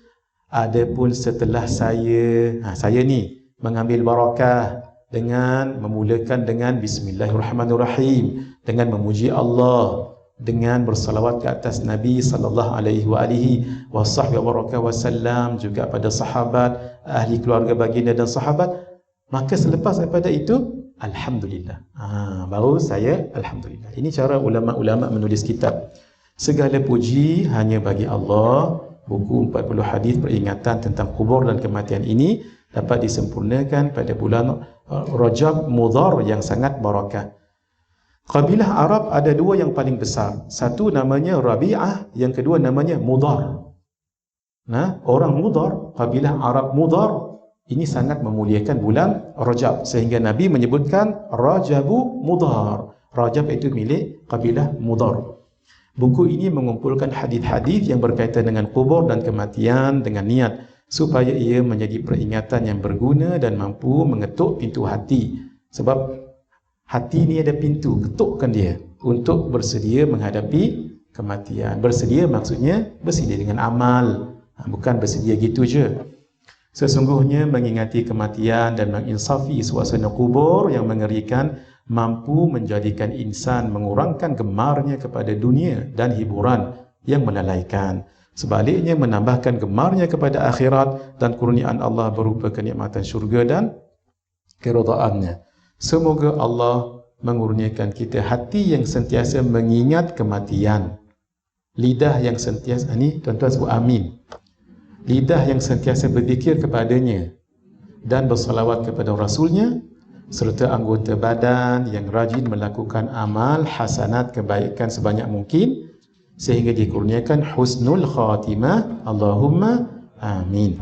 B: adapun setelah saya ni mengambil barakah dengan memulakan dengan Bismillahirrahmanirrahim, dengan memuji Allah, dengan bersalawat ke atas Nabi sallallahu alaihi wasallam, juga pada sahabat, ahli keluarga baginda dan sahabat. Maka selepas daripada itu, alhamdulillah. Baru saya alhamdulillah. Ini cara ulama-ulama menulis kitab. Segala puji hanya bagi Allah. Buku 40 hadis peringatan tentang kubur dan kematian ini dapat disempurnakan pada bulan Rajab Mudhar yang sangat barakah. Kabilah Arab ada 2 yang paling besar. Satu namanya Rabi'ah, yang kedua namanya Mudhar. Orang Mudhar, kabilah Arab Mudhar ini sangat memuliakan bulan Rajab sehingga Nabi menyebutkan Rajabu Mudhar. Rajab itu milik kabilah Mudhar. Buku ini mengumpulkan hadis-hadis yang berkaitan dengan kubur dan kematian dengan niat supaya ia menjadi peringatan yang berguna dan mampu mengetuk pintu hati. Sebab hati ni ada pintu, ketukkan dia untuk bersedia menghadapi kematian. Bersedia maksudnya bersedia dengan amal, bukan bersedia gitu je. Sesungguhnya mengingati kematian dan menginsafi suasana kubur yang mengerikan mampu menjadikan insan mengurangkan gemarnya kepada dunia dan hiburan yang melalaikan. Sebaliknya menambahkan gemarnya kepada akhirat dan kurniaan Allah berupa kenikmatan syurga dan keridhaannya. Semoga Allah mengurniakan kita hati yang sentiasa mengingat kematian, lidah yang sentiasa, ini tuan-tuan sebut amin, lidah yang sentiasa berzikir kepadanya dan bersalawat kepada Rasulnya, serta anggota badan yang rajin melakukan amal hasanat kebaikan sebanyak mungkin sehingga dikurniakan husnul khatimah. Allahumma amin.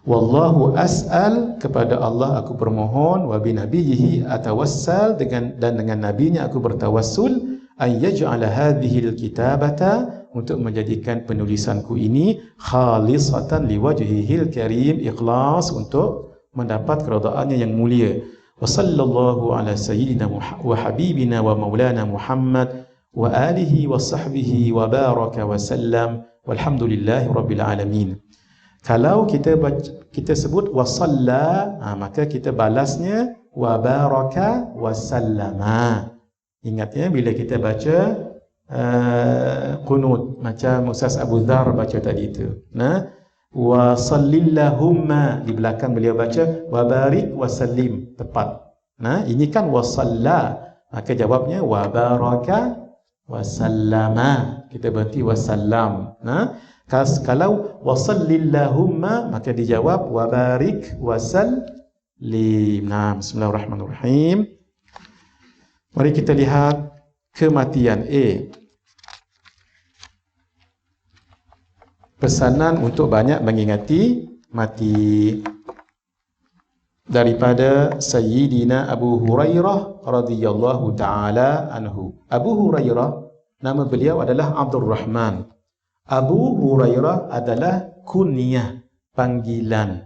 B: Wallahu as'al, kepada Allah aku bermohon, wa binabiyhi atawassal, dengan nabinya aku bertawassul, ay yaj'ala hadhihi alkitabata, untuk menjadikan penulisanku ini khalisatan liwajhihil karim, ikhlas untuk mendapat keridhaannya yang mulia. Wa sallallahu ala sayyidina wa habibina wa maulana Muhammad wa alihi wa sahbihi wa baraka wa sallam, walhamdulillahi rabbil alamin. Kalau kita sebut wa salla, maka kita balasnya wa baraka wa sallama. Ingat ya, bila kita baca qunut macam Ustaz Abu Dhar baca tadi itu, wa sallillahumma, di belakang beliau baca wa barik wa sallim, tepat. Ini kan wa salla, maka jawabnya wa baraka wa sallama, kita berhenti wa sallam. Kalau wa sallillahumma, maka dijawab wa barik wa sallim. Bismillahirrahmanirrahim. Mari kita lihat kematian. Pesanan untuk banyak mengingati mati. Daripada Sayyidina Abu Hurairah radhiyallahu ta'ala anhu. Abu Hurairah, nama beliau adalah Abdul Rahman. Abu Hurairah adalah kunyah, panggilan.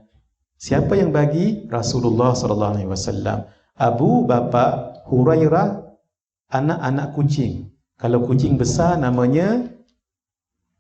B: Siapa yang bagi? Rasulullah sallallahu alaihi wasallam. Abu bapa, Hurairah anak-anak kucing. Kalau kucing besar namanya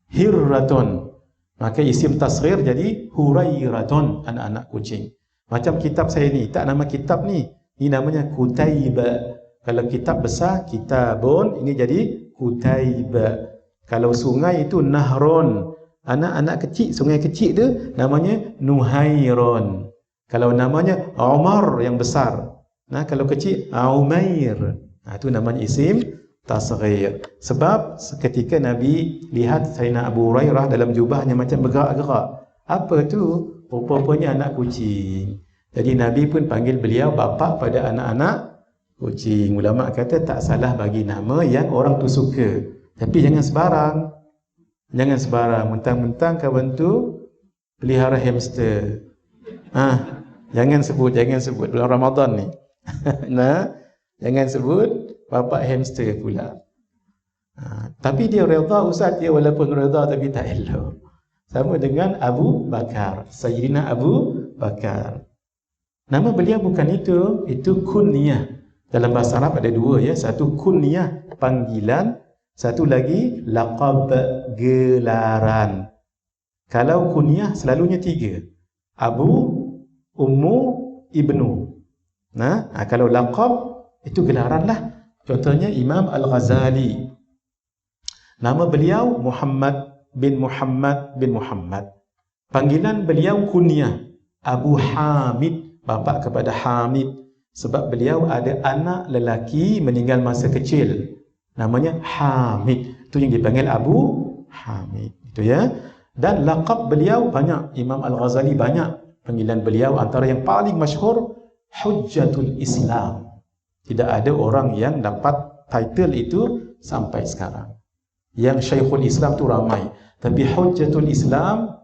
B: Hirratun, maka isim tasghir jadi Hurairatun, anak-anak kucing. Macam kitab saya ni, tak nama kitab ni, ini namanya Kutaiba. Kalau kitab besar, kitabun, ini jadi Kutaiba. Kalau sungai itu Nahrun, anak-anak kecil, sungai kecil tu namanya Nuhairon. Kalau namanya Umar yang besar, kalau kecil Umair, itu namanya isim tasghir. Sebab ketika Nabi lihat Sayyidina Abu Hurairah dalam jubahnya macam bergerak-gerak, apa tu? Rupa-rupanya anak kucing. Jadi Nabi pun panggil beliau bapa pada anak-anak kucing. Ulama kata tak salah bagi nama yang orang tu suka, tapi jangan sebarang. Jangan sebarang, mentang-mentang kawan tu pelihara hamster. Jangan sebut bulan Ramadan ni. Jangan sebut bapa hamster pula. Tapi dia redha ustaz, dia walaupun redha tapi tak elok. Sama dengan Abu Bakar, Sayyidina Abu Bakar. Nama beliau bukan itu kunyah. Dalam bahasa Arab ada dua ya, satu kunyah, panggilan, satu lagi laqab, gelaran. Kalau kunyah selalunya tiga, Abu, Ummu, Ibnu. Kalau laqab itu gelaran lah. Contohnya Imam Al-Ghazali, nama beliau Muhammad bin Muhammad bin Muhammad. Panggilan beliau kunyah Abu Hamid, bapa kepada Hamid, sebab beliau ada anak lelaki meninggal masa kecil, namanya Hamid. Itu yang dipanggil Abu Hamid. Itu ya. Dan laqab beliau banyak. Imam Al-Ghazali banyak panggilan beliau, antara yang paling masyhur Hujjatul Islam. Tidak ada orang yang dapat title itu sampai sekarang. Yang Syekhul Islam tu ramai, tapi Hujjatul Islam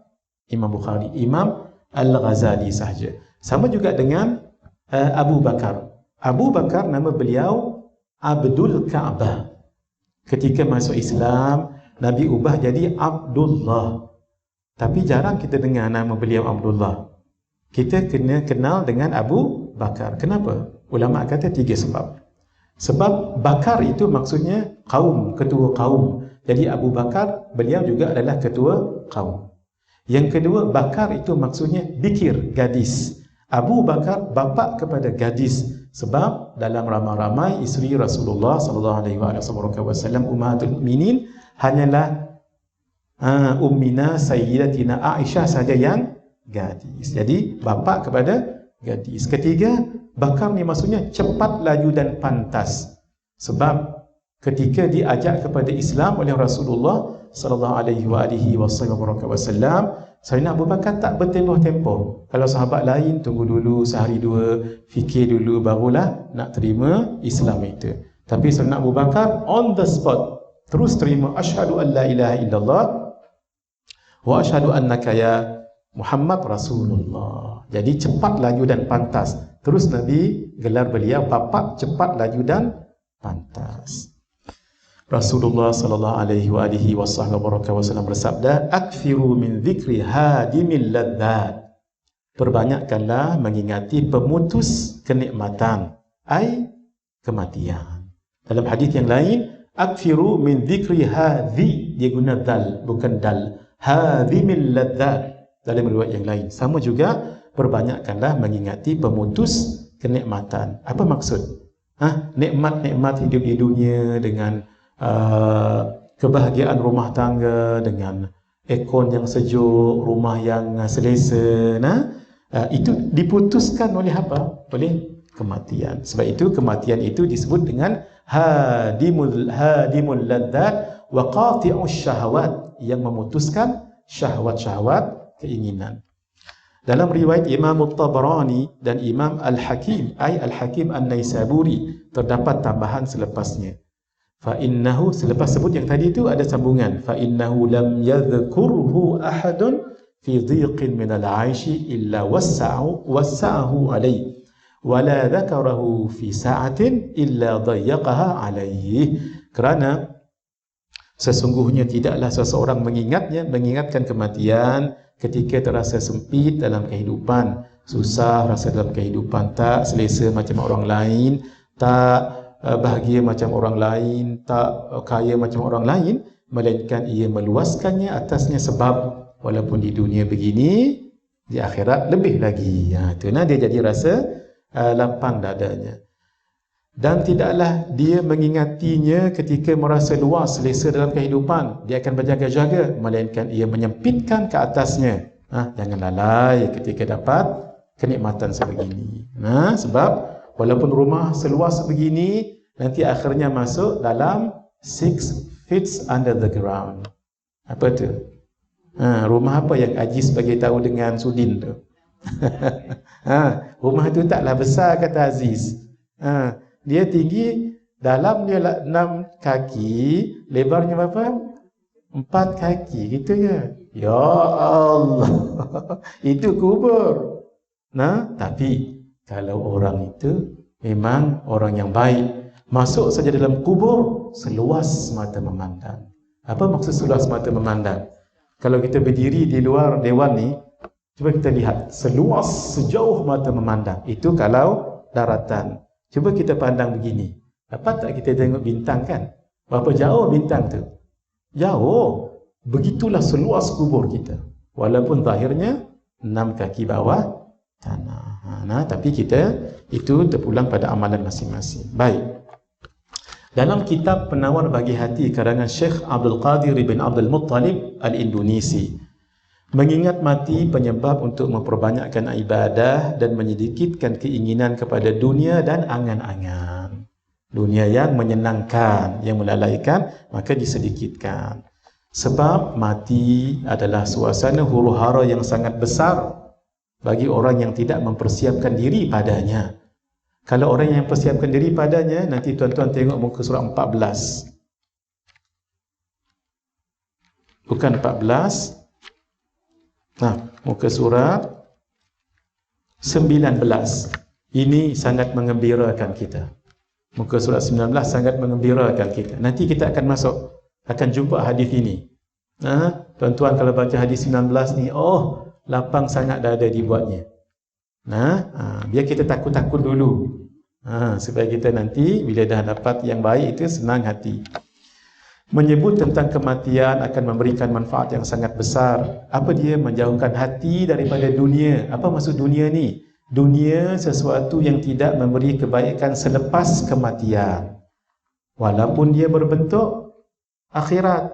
B: Imam Bukhari, Imam Al-Ghazali sahaja. Sama juga dengan Abu Bakar. Abu Bakar nama beliau Abdul Ka'bah. Ketika masuk Islam, Nabi ubah jadi Abdullah. Tapi jarang kita dengar nama beliau Abdullah. Kita kena kenal dengan Abu Bakar. Kenapa? Ulama kata 3 sebab. Sebab Bakar itu maksudnya kaum, ketua kaum. Jadi Abu Bakar, beliau juga adalah ketua kaum. Yang kedua, Bakar itu maksudnya bikir, gadis. Abu Bakar bapa kepada gadis. Sebab dalam ramai-ramai isteri Rasulullah SAW, Ummahatul Mukminin, hanyalah Ummina Sayyidatina Aisyah saja yang gadis. Jadi bapa kepada gadis. Ketiga, Bakar ni maksudnya cepat, laju dan pantas. Sebab ketika diajak kepada Islam oleh Rasulullah SAW, Sayyidina Abu Bakar tak bertempoh-tempoh. Kalau sahabat lain tunggu dulu sehari dua, fikir dulu barulah nak terima Islam itu. Tapi Sayyidina Abu Bakar on the spot terus terima, asyhadu an la ilaha illallah wa asyhadu annaka ya Muhammad Rasulullah. Jadi cepat, laju dan pantas. Terus Nabi gelar beliau bapa cepat, laju dan pantas. Rasulullah SAW bersabda, "Akthiru min dzikri hadimil ladzat." Perbanyakkanlah mengingati pemutus kenikmatan, ai kematian. Dalam hadis yang lain, "Akthiru min dzikri hadhi", dia guna dal bukan dal. Hadimil ladzat. Dalam riwayat yang lain sama juga, perbanyakkanlah mengingati pemutus kenikmatan. Apa maksud? Nikmat-nikmat hidup di dunia dengan kebahagiaan rumah tangga, dengan aircon yang sejuk, rumah yang selesa, itu diputuskan oleh apa? Oleh kematian. Sebab itu kematian itu disebut dengan hadimul ladzat wa qati'us syahwat, yang memutuskan syahwat-syahwat, keinginan. Dalam riwayat Imam At-Tabarani dan Imam Al-Hakim, Al-Hakim An-Naisaburi, terdapat tambahan selepasnya. Fa'innahu, selepas sebut yang tadi itu ada sambungan. Fa'innahu lam yadhkurhu ahadun fi dhiqin minal aishi illa wassa'ahu alayhi, wa la dhakarahu fi sa'atin illa dhayyaqaha alayhi. Kerana sesungguhnya tidaklah seseorang mengingatkan kematian ketika terasa sempit dalam kehidupan, susah rasa dalam kehidupan, tak selesa macam orang lain, tak bahagia macam orang lain, tak kaya macam orang lain, melainkan ia meluaskannya atasnya. Sebab walaupun di dunia begini, di akhirat lebih lagi. Itu dia jadi rasa lapang dadanya. Dan tidaklah dia mengingatinya ketika merasa luas selesa dalam kehidupan, dia akan berjaga-jaga, melainkan ia menyempitkan ke atasnya. Jangan lalai ketika dapat kenikmatan sebegini. Sebab walaupun rumah seluas begini, nanti akhirnya masuk dalam 6 feet under the ground. Apa tu? Rumah apa yang Aziz bagi tahu dengan Sudin tu? Rumah tu taklah besar, kata Aziz. Dia tinggi, dalam dia 6 kaki, lebarnya berapa? 4 kaki, gitu ya. Ya Allah. Itu kubur. Tapi kalau orang itu memang orang yang baik, masuk saja dalam kubur seluas mata memandang. Apa maksud seluas mata memandang? Kalau kita berdiri di luar dewan ni, cuba kita lihat seluas sejauh mata memandang. Itu kalau daratan. Cuba kita pandang begini. Dapat tak kita tengok bintang kan? Berapa jauh bintang tu? Jauh. Begitulah seluas kubur kita. Walaupun zahirnya 6 kaki bawah tanah. Tapi kita itu terpulang pada amalan masing-masing. Baik. Dalam kitab Penawar Bagi Hati karangan Syekh Abdul Qadir bin Abdul Muttalib Al-Indonesi, mengingat mati penyebab untuk memperbanyakkan ibadah dan menyedikitkan keinginan kepada dunia dan angan-angan. Dunia yang menyenangkan, yang melalaikan, maka disedikitkan. Sebab mati adalah suasana huru-hara yang sangat besar bagi orang yang tidak mempersiapkan diri padanya. Kalau orang yang persiapkan diri padanya, nanti tuan-tuan tengok muka surat 14. Bukan 14. Muka surat 19. Ini sangat mengembirakan kita. Muka surat 19 sangat mengembirakan kita. Nanti kita akan jumpa hadis ini. Tuan-tuan kalau baca hadis 19 ni, oh, lapang sangat dada dibuatnya. Biar kita takut-takut dulu. Supaya kita nanti bila dah dapat yang baik itu senang hati. Menyebut tentang kematian akan memberikan manfaat yang sangat besar. Apa dia? Menjauhkan hati daripada dunia. Apa maksud dunia ni? Dunia sesuatu yang tidak memberi kebaikan selepas kematian, walaupun dia berbentuk akhirat.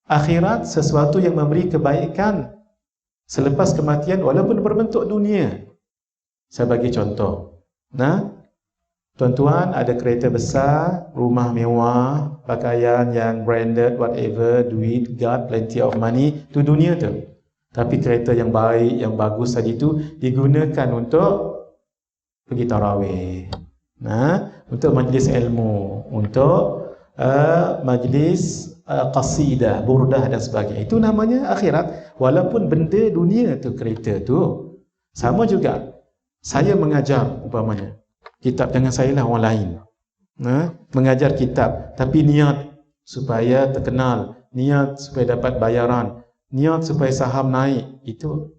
B: Akhirat sesuatu yang memberi kebaikan selepas kematian walaupun berbentuk dunia. Saya bagi contoh. Tuan-tuan ada kereta besar, rumah mewah, pakaian yang branded, whatever, duit, got plenty of money, itu dunia tu. Tapi kereta yang baik, yang bagus tadi tu digunakan untuk pergi tarawih, untuk majlis ilmu, untuk majlis qasidah, burdah dan sebagainya. Itu namanya akhirat. Walaupun benda dunia tu, kereta tu. Sama juga, saya mengajar umpamanya kitab, jangan saya lah, orang lain mengajar kitab, tapi niat supaya terkenal, niat supaya dapat bayaran, niat supaya saham naik, itu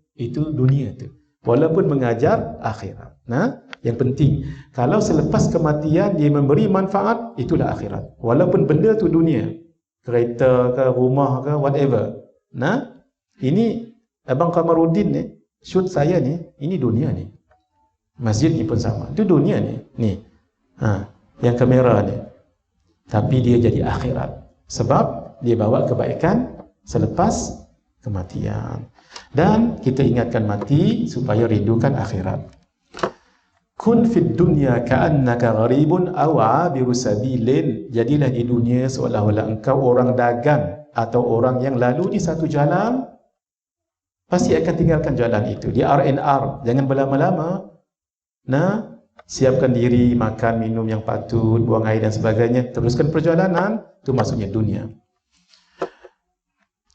B: dunia tu. Walaupun mengajar akhirat. Yang penting, kalau selepas kematian dia memberi manfaat, itulah akhirat. Walaupun benda tu dunia, kereta ke, rumah ke, whatever. Ini Abang Kamaruddin ni, shoot saya ni, ini dunia ni. Masjid ni pun sama, itu dunia ni. Yang kamera ni. Tapi dia jadi akhirat. Sebab dia bawa kebaikan selepas kematian. Dan kita ingatkan mati supaya rindukan akhirat. Kun fid dunya ka'annaka gharibun aw 'abiru sabilin. Jadilah di dunia seolah-olah engkau orang dagang atau orang yang lalu di satu jalan, pasti akan tinggalkan jalan itu. Di R&R, jangan berlama-lama. Siapkan diri, makan, minum yang patut, buang air dan sebagainya, teruskan perjalanan. Itu maksudnya dunia.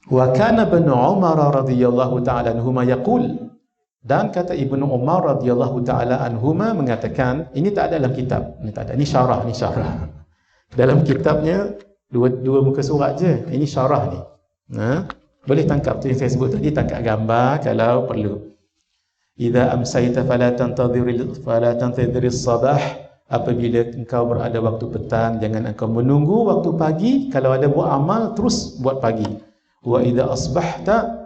B: Wa kana Ibnu Umar radhiyallahu ta'ala anhuma yaqul, dan kata Ibnu Umar radhiyallahu ta'ala anhuma mengatakan, ini tak ada dalam kitab, ini tak ada, ini syarah. Dalam kitabnya dua muka surat je, ini syarah ni. Boleh tangkap tu yang saya sebut tadi, tangkap gambar kalau perlu. Idza amsayta fala tantadhiris sabah. Apabila engkau berada waktu petang, jangan engkau menunggu waktu pagi. Kalau ada buat amal, terus buat pagi. Wa idza asbahta,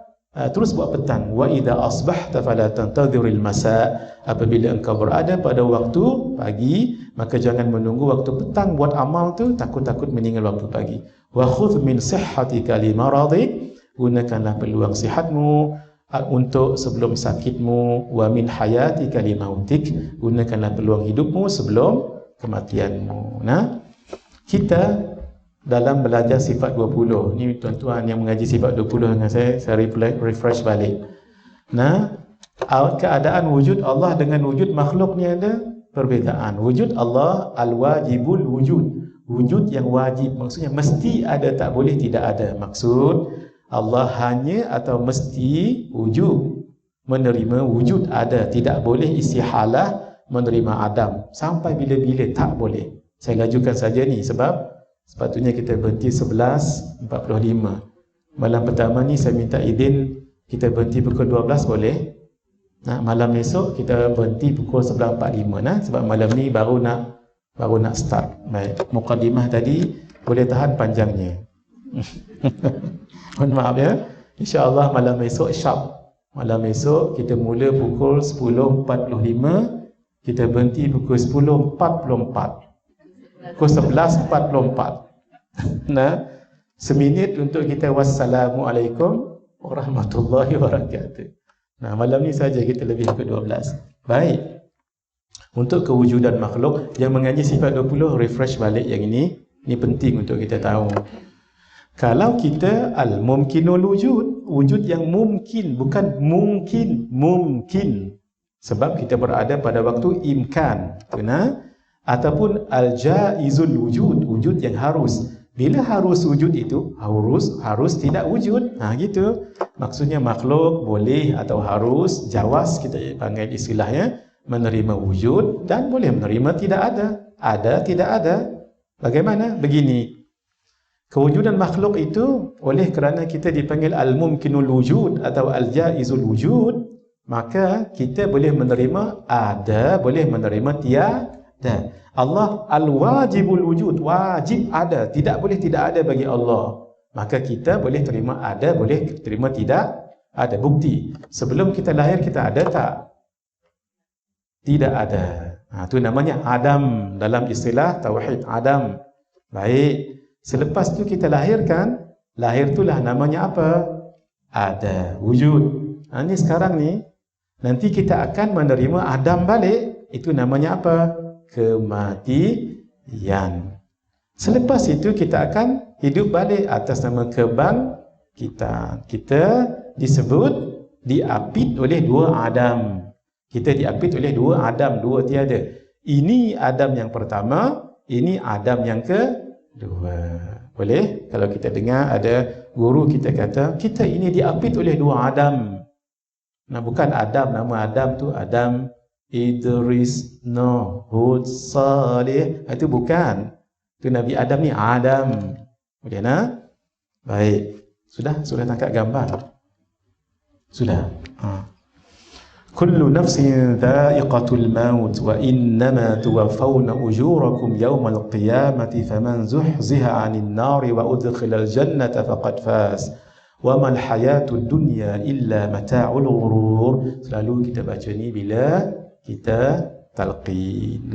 B: terus buat petang. Wa idza asbahta fala tantadhiril masa. Apabila engkau berada pada waktu pagi, maka jangan menunggu waktu petang buat amal tu, takut-takut meninggal waktu pagi. Wa khudh min sihhatika li maradik. Gunakanlah peluang sihatmu untuk sebelum sakitmu, wa min hayatika li mautik. Gunakanlah peluang hidupmu sebelum kematianmu. Kita dalam belajar sifat 20, ni tuan-tuan yang mengaji sifat 20 dengan saya refresh balik. Keadaan wujud Allah dengan wujud makhluk ni ada perbezaan. Wujud Allah al-wajibul wujud, wujud yang wajib, maksudnya mesti ada, tak boleh tidak ada. Maksud Allah hanya atau mesti wujud, menerima wujud ada, tidak boleh istihalah menerima adam. Sampai bila-bila tak boleh. Saya lajukan saja ni sebab sepatutnya kita berhenti 11.45. Malam pertama ni saya minta izin kita berhenti pukul 12, boleh? Malam esok kita berhenti pukul 11.45 sebab malam ni baru nak start. Baik, mukadimah tadi boleh tahan panjangnya. Mohon maaf ya. InsyaAllah malam esok sharp. Malam esok kita mula pukul 10.45, kita berhenti pukul 10.44, pukul 11.44. Seminit untuk kita wassalamualaikum warahmatullahi wabarakatuh. Malam ni saja kita lebih ke 12. Baik. Untuk kewujudan makhluk yang mengaji sifat 20, refresh balik yang ini. Ini penting untuk kita tahu. Kalau kita al-mumkinul wujud, wujud yang mungkin, bukan mungkin. Sebab kita berada pada waktu imkan. Ataupun al-jaizul wujud, wujud yang harus. Bila harus wujud itu, harus tidak wujud. Gitu. Maksudnya makhluk boleh atau harus, jawaz kita panggil istilahnya, menerima wujud dan boleh menerima tidak ada. Ada, tidak ada. Bagaimana? Begini. Kewujudan makhluk itu oleh kerana kita dipanggil al-mumkinul wujud atau al-jaizul wujud, maka kita boleh menerima ada, boleh menerima tiada. Allah al-wajibul wujud, wajib ada, tidak boleh tidak ada bagi Allah. Maka kita boleh terima ada, boleh terima tidak ada. Bukti, sebelum kita lahir kita ada tak? Tidak ada. Itu namanya Adam dalam istilah tauhid, Adam. Baik, selepas tu kita lahirkan, lahir itulah namanya apa? Ada, wujud. Ini sekarang ni, nanti kita akan menerima Adam balik, itu namanya apa? Kematian. Selepas itu kita akan hidup balik atas nama kebangkitan. Kita disebut diapit oleh dua Adam. Kita diapit oleh dua Adam, dua tiada. Ini Adam yang pertama, ini Adam yang kedua. Boleh? Kalau kita dengar ada guru kita kata, kita ini diapit oleh dua Adam. Nah, bukan Adam, nama Adam tu Adam Idris, Hud, Salih. Itu bukan. Itu Nabi Adam ni Adam. Boleh nak? Baik. Sudah tangkap gambar? Sudah. Kullu nafsin dha'iqatul maut wa innama tuwaffawna ujurakum yawmal qiyamati faman zuhziha 'anil nari wa udkhilal jannata faqad faz wa mal hayatud dunya illa mata'ul ghurur. Selalu kita baca ni bila kita talqin.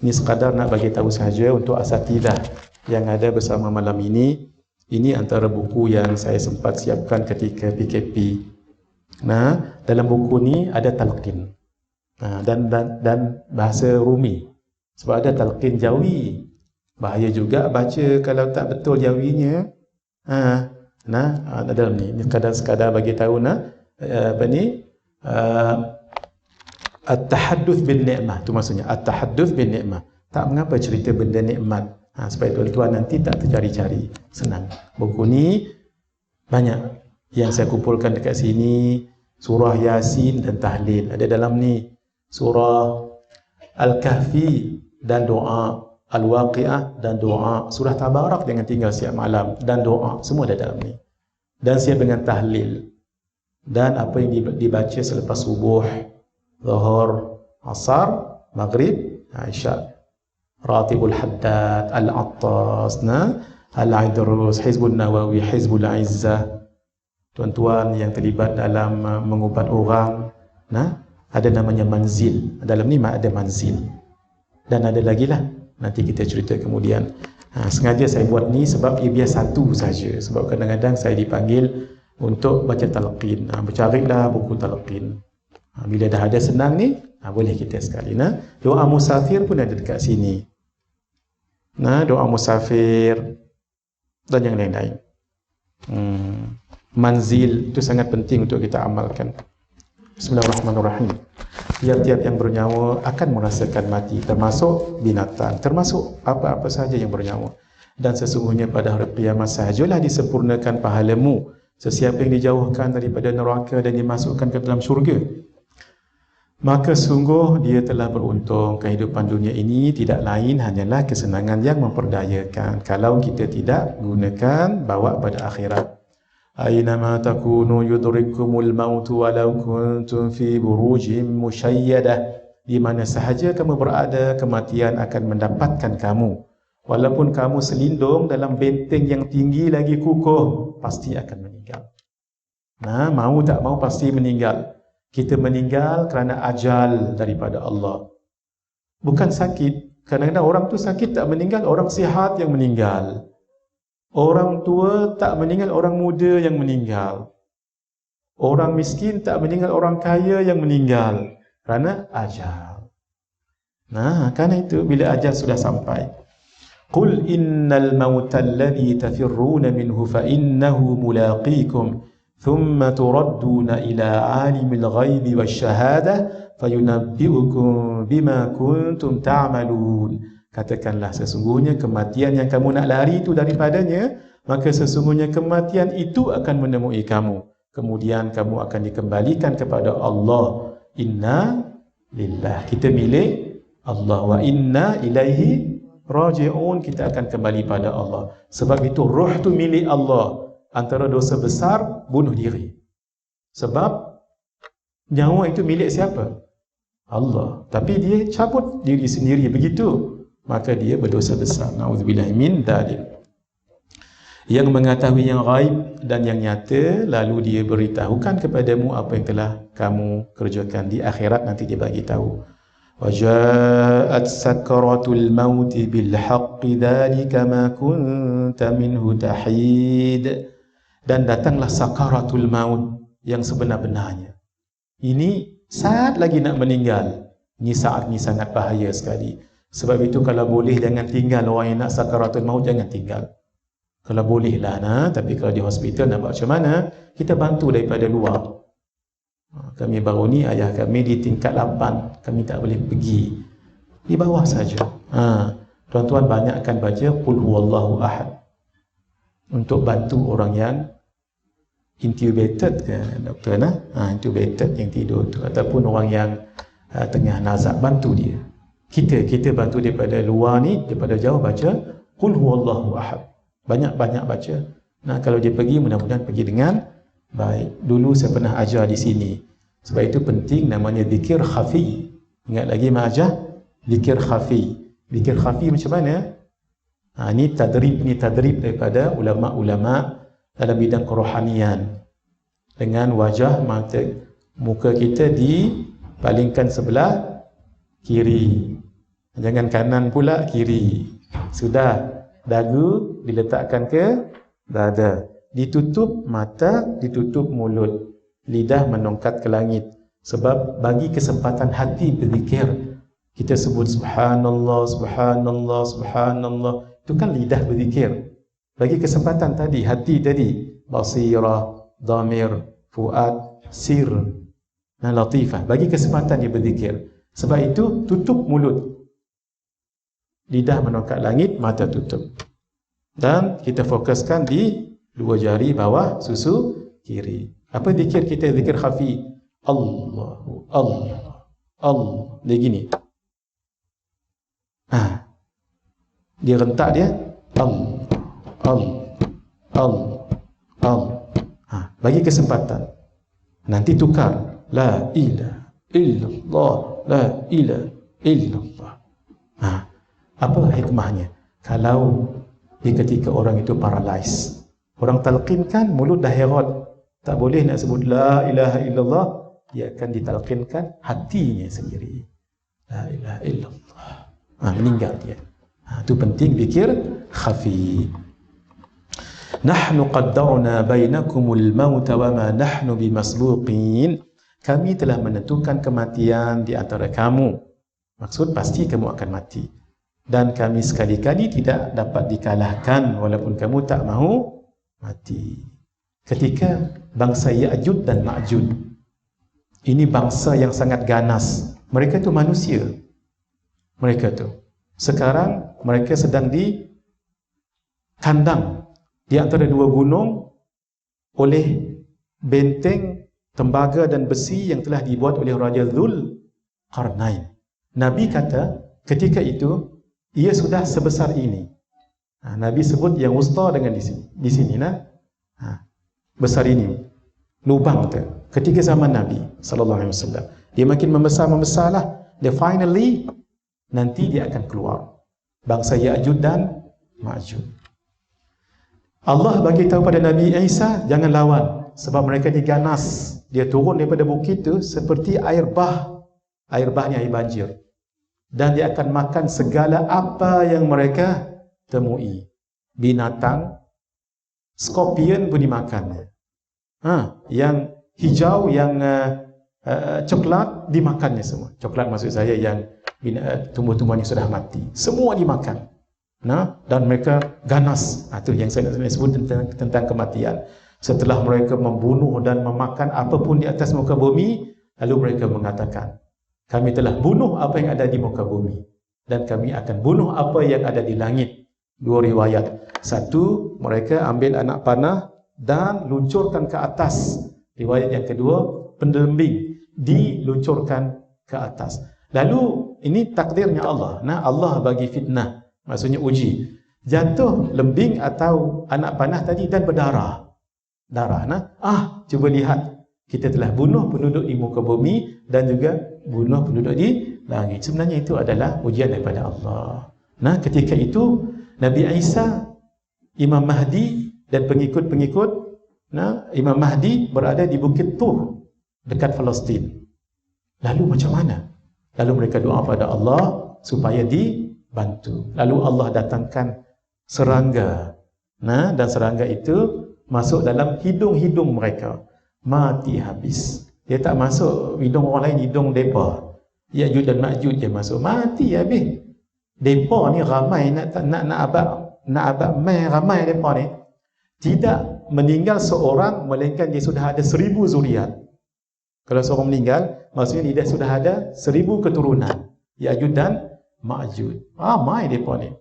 B: Ini sekadar nak bagi tahu saja untuk asatidah yang ada bersama malam ini. Ini antara buku yang saya sempat siapkan ketika PKP. Dalam buku ni ada talqin dan bahasa Rumi. Sebab ada talqin Jawi. Bahaya juga baca kalau tak betul Jawinya. Dalam ni sekadar bagi tahu at-tahadduts bin ni'mah, tu maksudnya at-tahadduts bin ni'mah. Tak mengapa cerita benda nikmat. Supaya tuan-tuan nanti tak tercari-cari. Senang. Buku ni banyak yang saya kumpulkan dekat sini. Surah Yasin dan Tahlil ada dalam ni. Surah Al-Kahfi dan doa, Al-Waqi'ah dan doa, Surah Tabarak dengan tinggal siap malam dan doa, semua ada dalam ni. Dan siap dengan tahlil. Dan apa yang dibaca selepas subuh, Zuhur, Asar, Maghrib, Isya. Ratibul Haddad, Al-Attas, Al-Aidrus, Hizbul Nawawi, Hizbul Izzah. Tuan-tuan yang terlibat dalam mengubat orang, ada namanya manzil. Dalam ni ada manzil. Dan ada lagi lah, nanti kita cerita kemudian. Sengaja saya buat ni sebab ia biar satu saja. Sebab kadang-kadang saya dipanggil untuk baca talqin. Bercarilah buku talqin. Bila dah ada senang ni, boleh kita sekali. Doa musafir pun ada dekat sini. Doa musafir dan yang lain-lain. Manzil itu sangat penting untuk kita amalkan. Bismillahirrahmanirrahim. Tiap-tiap yang bernyawa akan merasakan mati, termasuk binatang, termasuk apa-apa sahaja yang bernyawa. Dan sesungguhnya pada hari kiamat sahajalah disempurnakan pahalamu sesiapa yang dijauhkan daripada neraka dan dimasukkan ke dalam syurga. Maka sungguh dia telah beruntung. Kehidupan dunia ini tidak lain hanyalah kesenangan yang memperdayakan kalau kita tidak gunakan bawa pada akhirat. Aynama takunu yudrikkumul mautu walau kuntum fi burujim musyayyadah. Di mana sahaja kamu berada, kematian akan mendapatkan kamu. Walaupun kamu selindung dalam benteng yang tinggi lagi kukuh, pasti akan meninggal. Mau tak mau pasti meninggal. Kita meninggal kerana ajal daripada Allah. Bukan sakit. Kadang-kadang orang tu sakit tak meninggal, orang sihat yang meninggal. Orang tua tak meninggal, orang muda yang meninggal. Orang miskin tak meninggal, orang kaya yang meninggal. Kerana ajal. Kerana itu bila ajal sudah sampai. Qul innal mauta alladhi tafirruna minhu fa innahu mulaqikum thumma turadduna ila alimil ghaibi wasyahadah fayunabbi'ukum bima kuntum ta'malun. Katakanlah sesungguhnya kematian yang kamu nak lari itu daripadanya, maka sesungguhnya kematian itu akan menemui kamu. Kemudian kamu akan dikembalikan kepada Allah. Inna lillah. Kita milik Allah. Wa inna ilaihi raji'un, kita akan kembali pada Allah. Sebab itu roh tu milik Allah. Antara dosa besar, bunuh diri. Sebab nyawa itu milik siapa? Allah. Tapi dia cabut diri sendiri begitu, maka dia berdosa besar. Na'udzubillah min dzalik. Yang mengetahui yang ghaib dan yang nyata, lalu dia beritahukan kepadamu apa yang telah kamu kerjakan. Di akhirat nanti dia bagi tahu. وَجَاءَتْ سَكْرَةُ الْمَوْتِ بِالْحَقِّ ذَلِكَ مَا كُنْتَ مِنْهُ تَحِيدٌ. Dan datanglah sakaratul maut yang sebenar-benarnya. Ini saat lagi nak meninggal. Ini saat ni sangat bahaya sekali. Sebab itu kalau boleh jangan tinggal. Orang yang nak sakaratul maut jangan tinggal. Kalau boleh lah, tapi kalau di hospital nak buat macam mana? Kita bantu daripada luar. Kami baru ni, ayah kami di tingkat 8, kami tak boleh pergi, di bawah saja. Tuan-tuan banyakkan baca Qul huwallahu ahad untuk bantu orang yang intubated ke doktor, intubated yang tidur tu, ataupun orang yang tengah nazak, bantu dia. Kita bantu daripada luar ni, daripada jauh baca Qul huwallahu ahad. Banyak-banyak baca. Nah, kalau dia pergi, mudah-mudahan pergi dengan baik. Dulu saya pernah ajar di sini. Sebab itu penting, namanya zikir khafi. Ingat lagi mak ajar? Zikir khafi. Zikir khafi macam mana? Ini tadrib daripada ulama-ulama dalam bidang kerohanian. Dengan wajah muka kita dipalingkan sebelah kiri. Jangan kanan pula, kiri. Sudah. Dagu diletakkan ke dada, ditutup mata, ditutup mulut, lidah menongkat ke langit. Sebab bagi kesempatan hati berzikir. Kita sebut subhanallah, subhanallah, subhanallah, itu kan lidah berzikir. Bagi kesempatan tadi, hati tadi, basirah, dhamir, fuad, sir, latifah, bagi kesempatan dia berzikir. Sebab itu tutup mulut, lidah menongkat langit, mata tutup. Dan kita fokuskan di dua jari bawah susu kiri. Apa zikir kita? Zikir khafi. Allahu, Allah, Allah. Dia gini. Dia rentak dia. Allah, Allah, Allah, Allah. Bagi kesempatan. Nanti tukar. La ilaha illallah, la ilaha illallah. Apa hikmahnya? Kalau di ketika orang itu paralyzed, orang talqinkan, mulut dah herot, tak boleh nak sebut la ilaha illallah, dia akan ditalqinkan hatinya sendiri. La ilaha illallah. Meninggal dia. Itu penting zikir khafi. Nahnu qaddarna bainakumul maut wa ma nahnu bimasbuqin. Kami telah menentukan kematian di antara kamu. Maksud pasti kamu akan mati. Dan kami sekali-kali tidak dapat dikalahkan walaupun kamu tak mahu mati. Ketika bangsa Ya'jud dan Ma'jud, ini bangsa yang sangat ganas. Mereka itu manusia. Mereka itu. Sekarang mereka sedang di kandang di antara dua gunung oleh benteng tembaga dan besi yang telah dibuat oleh Raja Dzulqarnain. Nabi kata ketika itu ia sudah sebesar ini. Nabi sebut yang wusta dengan di sini besar ini lubang tu. Ketika zaman Nabi sallallahu alaihi wasallam, dia makin membesarlah. Dia finally nanti dia akan keluar. Bangsa Ya'jud dan Ma'jud. Allah bagi tahu pada Nabi Isa, jangan lawan sebab mereka ni ganas. Dia turun daripada bukit tu seperti air bah. Air bah ni air banjir. Dan dia akan makan segala apa yang mereka temui. Binatang, skorpion pun dimakan. Yang hijau, yang coklat dimakannya semua. Coklat maksud saya yang tumbuh-tumbuhan yang sudah mati. Semua dimakan. Dan mereka ganas. Itu yang saya nak sebut tentang kematian. Setelah mereka membunuh dan memakan apapun di atas muka bumi, lalu mereka mengatakan, kami telah bunuh apa yang ada di muka bumi dan kami akan bunuh apa yang ada di langit. Dua riwayat. Satu, mereka ambil anak panah dan luncurkan ke atas. Riwayat yang kedua, pendelembing diluncurkan ke atas. Lalu ini takdirnya Allah. Allah bagi fitnah maksudnya uji. Jatuh lembing atau anak panah tadi dan berdarah. Darah. Cuba lihat. Kita telah bunuh penduduk di muka bumi dan juga bunuh penduduk di langit. Sebenarnya itu adalah ujian daripada Allah. Ketika itu Nabi Isa, Imam Mahdi dan pengikut-pengikut Imam Mahdi berada di Bukit Tur dekat Palestin. Lalu macam mana? Lalu mereka doa pada Allah supaya dibantu. Lalu Allah datangkan serangga. Dan serangga itu masuk dalam hidung-hidung mereka. Mati habis. Dia tak masuk hidung orang lain, hidung depa. Ya'juj dan Ma'juj dia masuk. Mati habis. Depa ni ramai nak abad mai ramai depa ni. Tidak meninggal seorang melainkan dia sudah ada 1000 zuriat. Kalau seorang meninggal, maksudnya dia sudah ada 1000 keturunan. Ya'juj dan Ma'juj. Ramai depa ni.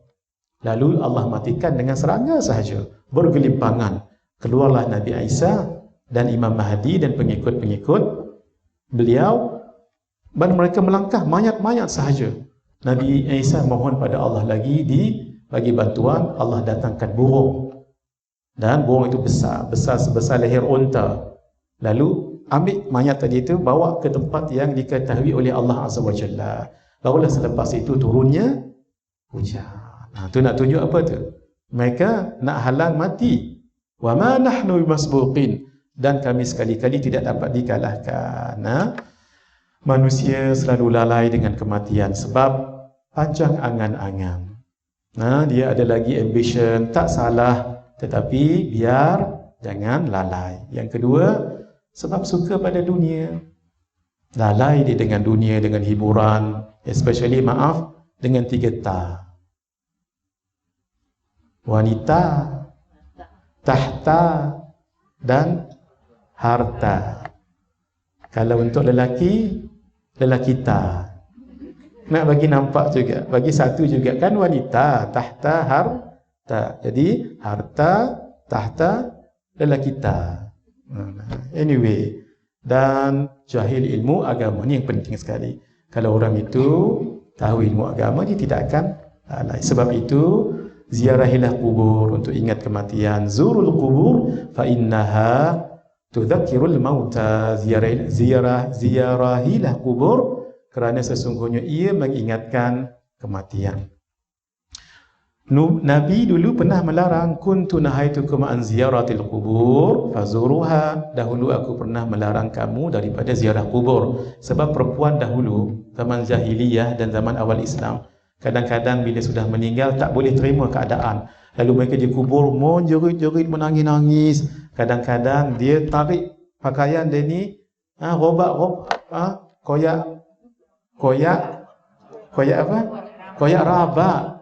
B: Lalu Allah matikan dengan serangga sahaja. Bergelimpangan. Keluarlah Nabi Isa dan Imam Mahdi dan pengikut-pengikut beliau, dan mereka melangkah mayat-mayat sahaja. Nabi Isa mohon pada Allah lagi bagi bantuan. Allah datangkan burung, dan burung itu besar sebesar leher unta. Lalu ambil mayat tadi itu, bawa ke tempat yang diketahui oleh Allah Azza wa Jalla. Barulah selepas itu turunnya hujan. Itu nak tunjuk apa tu? Mereka nak halang mati. Wa ma nahnu bimasbuqin, dan kami sekali-kali tidak dapat dikalahkan. Manusia selalu lalai dengan kematian sebab panjang angan-angan. Dia ada lagi ambition, tak salah, tetapi biar jangan lalai. Yang kedua, sebab suka pada dunia. Lalai dia dengan dunia, dengan hiburan, especially dengan 3 ta. Wanita, tahta, dan harta. Kalau untuk lelaki ta. Nak bagi nampak juga, bagi satu juga kan, wanita, tahta, harta. Jadi harta, tahta, lelaki ta. Anyway, dan jahil ilmu agama ni yang penting sekali. Kalau orang itu tahu ilmu agama, dia tidak akan lalai. Sebab itu ziarahilah kubur untuk ingat kematian. Zurul kubur fa innaha tudzakirul mauta. Ziarahilah kubur kerana sesungguhnya ia mengingatkan kematian. Nabi dulu pernah melarang, kuntu nahaitukum an ziyaratil kubur fazuruha. Dahulu aku pernah melarang kamu daripada ziarah kubur. Sebab perempuan dahulu, zaman jahiliyah dan zaman awal Islam, kadang-kadang bila sudah meninggal tak boleh terima keadaan. Lalu mereka dikubur menjerit-jerit, menangis-nangis. Kadang-kadang dia tarik pakaian dia ni, koyak apa? Koyak rabak.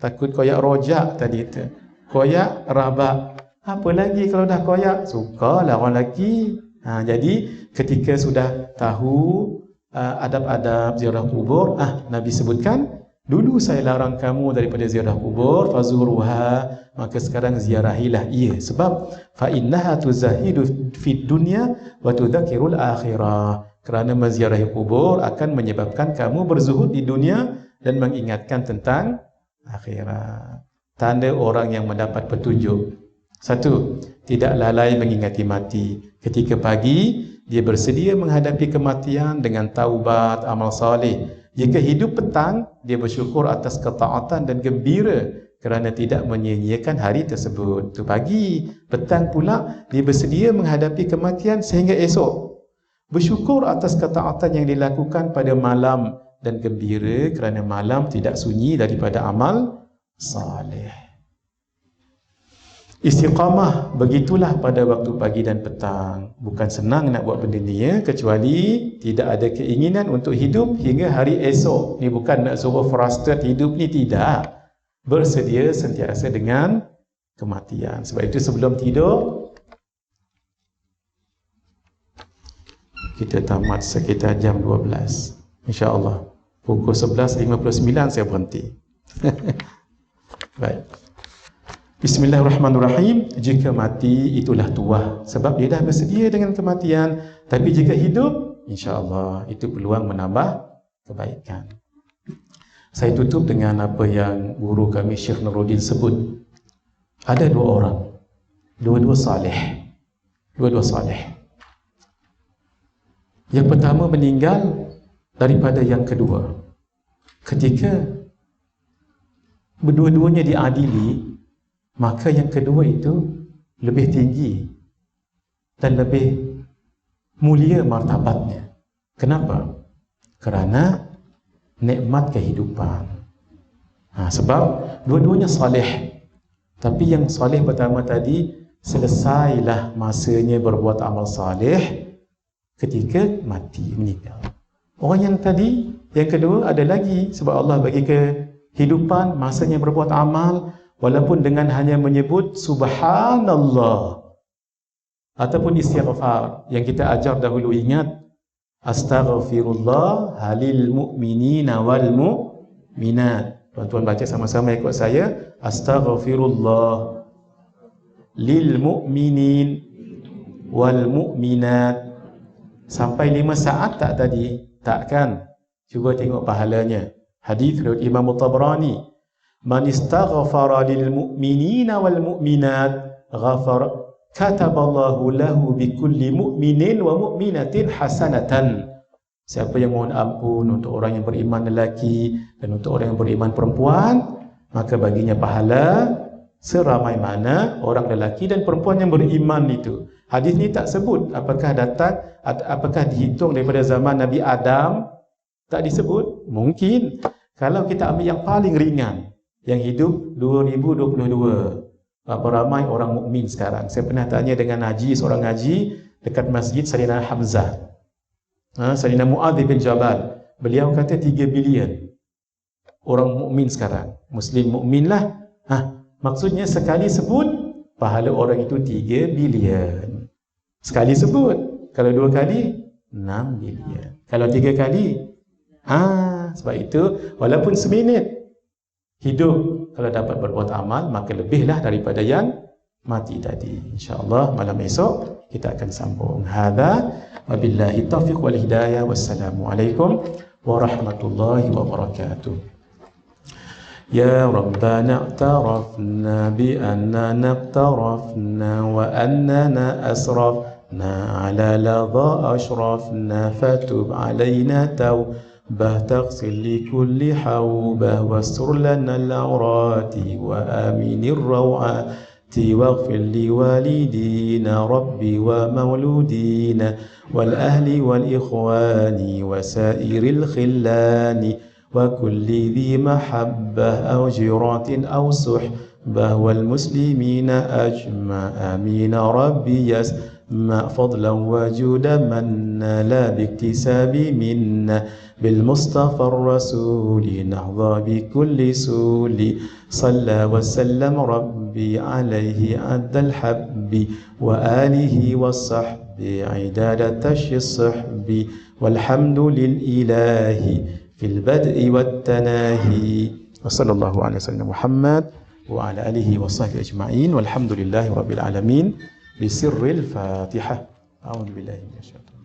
B: Takut koyak rojak tadi itu. Koyak rabak. Apa lagi kalau dah koyak? Sukalah orang lelaki. Jadi ketika sudah tahu adab-adab ziarah kubur, Nabi sebutkan, dulu saya larang kamu daripada ziarah kubur, fazuruha, maka sekarang ziarahilah ia. Sebab fa innaha tuzahidu fid dunya wa tudzakirul akhirah. Kerana menziarahi kubur akan menyebabkan kamu berzuhud di dunia dan mengingatkan tentang akhirat. Tanda orang yang mendapat petunjuk: 1, tidak lalai mengingati mati. Ketika pagi, dia bersedia menghadapi kematian dengan taubat, amal saleh. Jika hidup petang, dia bersyukur atas ketaatan dan gembira kerana tidak menyia-nyiakan hari tersebut. Itu pagi. Petang pula, dia bersedia menghadapi kematian sehingga esok. Bersyukur atas ketaatan yang dilakukan pada malam dan gembira kerana malam tidak sunyi daripada amal saleh. Istiqamah begitulah pada waktu pagi dan petang. Bukan senang nak buat benda ni kecuali tidak ada keinginan untuk hidup hingga hari esok. Ni bukan nak suruh frustrate hidup ni, tidak. Bersedia sentiasa dengan kematian. Sebab itu sebelum tidur kita tamat sekitar jam 12. InsyaAllah pukul 11.59 saya berhenti. Baik. Bismillahirrahmanirrahim. Jika mati, itulah tua. Sebab dia dah bersedia dengan kematian. Tapi jika hidup, insya-Allah itu peluang menambah kebaikan. Saya tutup dengan apa yang guru kami Syekh Nuruddin sebut. Ada dua orang, dua-dua saleh. Yang pertama meninggal daripada yang kedua. Ketika berdua-duanya diadili, maka yang kedua itu lebih tinggi dan lebih mulia martabatnya. Kenapa? Kerana nikmat kehidupan. Sebab dua-duanya saleh. Tapi yang saleh pertama tadi selesailah masanya berbuat amal saleh ketika mati, meninggal. Orang yang tadi, yang kedua ada lagi, sebab Allah bagi kehidupan masanya berbuat amal, walaupun dengan hanya menyebut subhanallah ataupun istighfar yang kita ajar dahulu. Ingat, astaghfirullah halil mu'minina wal mu'minat. Tuan-tuan baca sama-sama ikut saya. Astaghfirullah lil mu'minin wal mu'minat. Sampai 5 saat tak tadi? Tak kan? Cuba tengok pahalanya. Hadis riwayat Imam Tabrani. Man istaghfara lil mu'minina wal mu'minat ghafara kataballahu lahu bikulli mu'minin wa mu'minatin hasanatan. Siapa yang mohon ampun untuk orang yang beriman lelaki dan untuk orang yang beriman perempuan, maka baginya pahala seramai mana orang lelaki dan perempuan yang beriman itu. Hadis ni tak sebut apakah datang, apakah dihitung daripada zaman Nabi Adam. Tak disebut. Mungkin kalau kita ambil yang paling ringan, yang hidup 2022, berapa ramai orang mukmin sekarang? Saya pernah tanya dengan haji, seorang haji dekat masjid Sayyidina Hamzah, Sayyidina Mu'adz bin Jabal. Beliau kata 3 bilion orang mukmin sekarang. Muslim mukmin lah. Maksudnya sekali sebut pahala orang itu 3 bilion. Sekali sebut. Kalau 2 kali 6 bilion. Kalau 3 kali sebab itu walaupun seminit hidup, kalau dapat berbuat amal, maka lebihlah daripada yang mati tadi. InsyaAllah malam esok kita akan sambung. Hadza wabillahi taufiq wal hidayah. Wassalamualaikum warahmatullahi wabarakatuh. Ya Rabbana i'tarafna bi annana iqtarafna wa annana asrafna ala ladha ashrafna fatub alayna تغسل لكل حوبة واستر لنا العورات وآمن الروعات واغفر لوالدينا ربي ومولودينا والأهل والإخوان وسائر الخلان وكل ذي محبة أو جيرة أو صحبة والمسلمين أجمع آمين ربي يسمع فضلا وجودا منا لا باكتساب منا بالمصطفى الرسول نحظى بكل سول صلى وسلم ربي عليه عد الحب وآله والصحب عداد تشي الصحب والحمد للإله في البدء والتناهي وصلى الله على سيدنا محمد وعلى آله وصحبه أجمعين والحمد لله رب العالمين بسر الفاتحة. أعوذ بالله من الشيطان.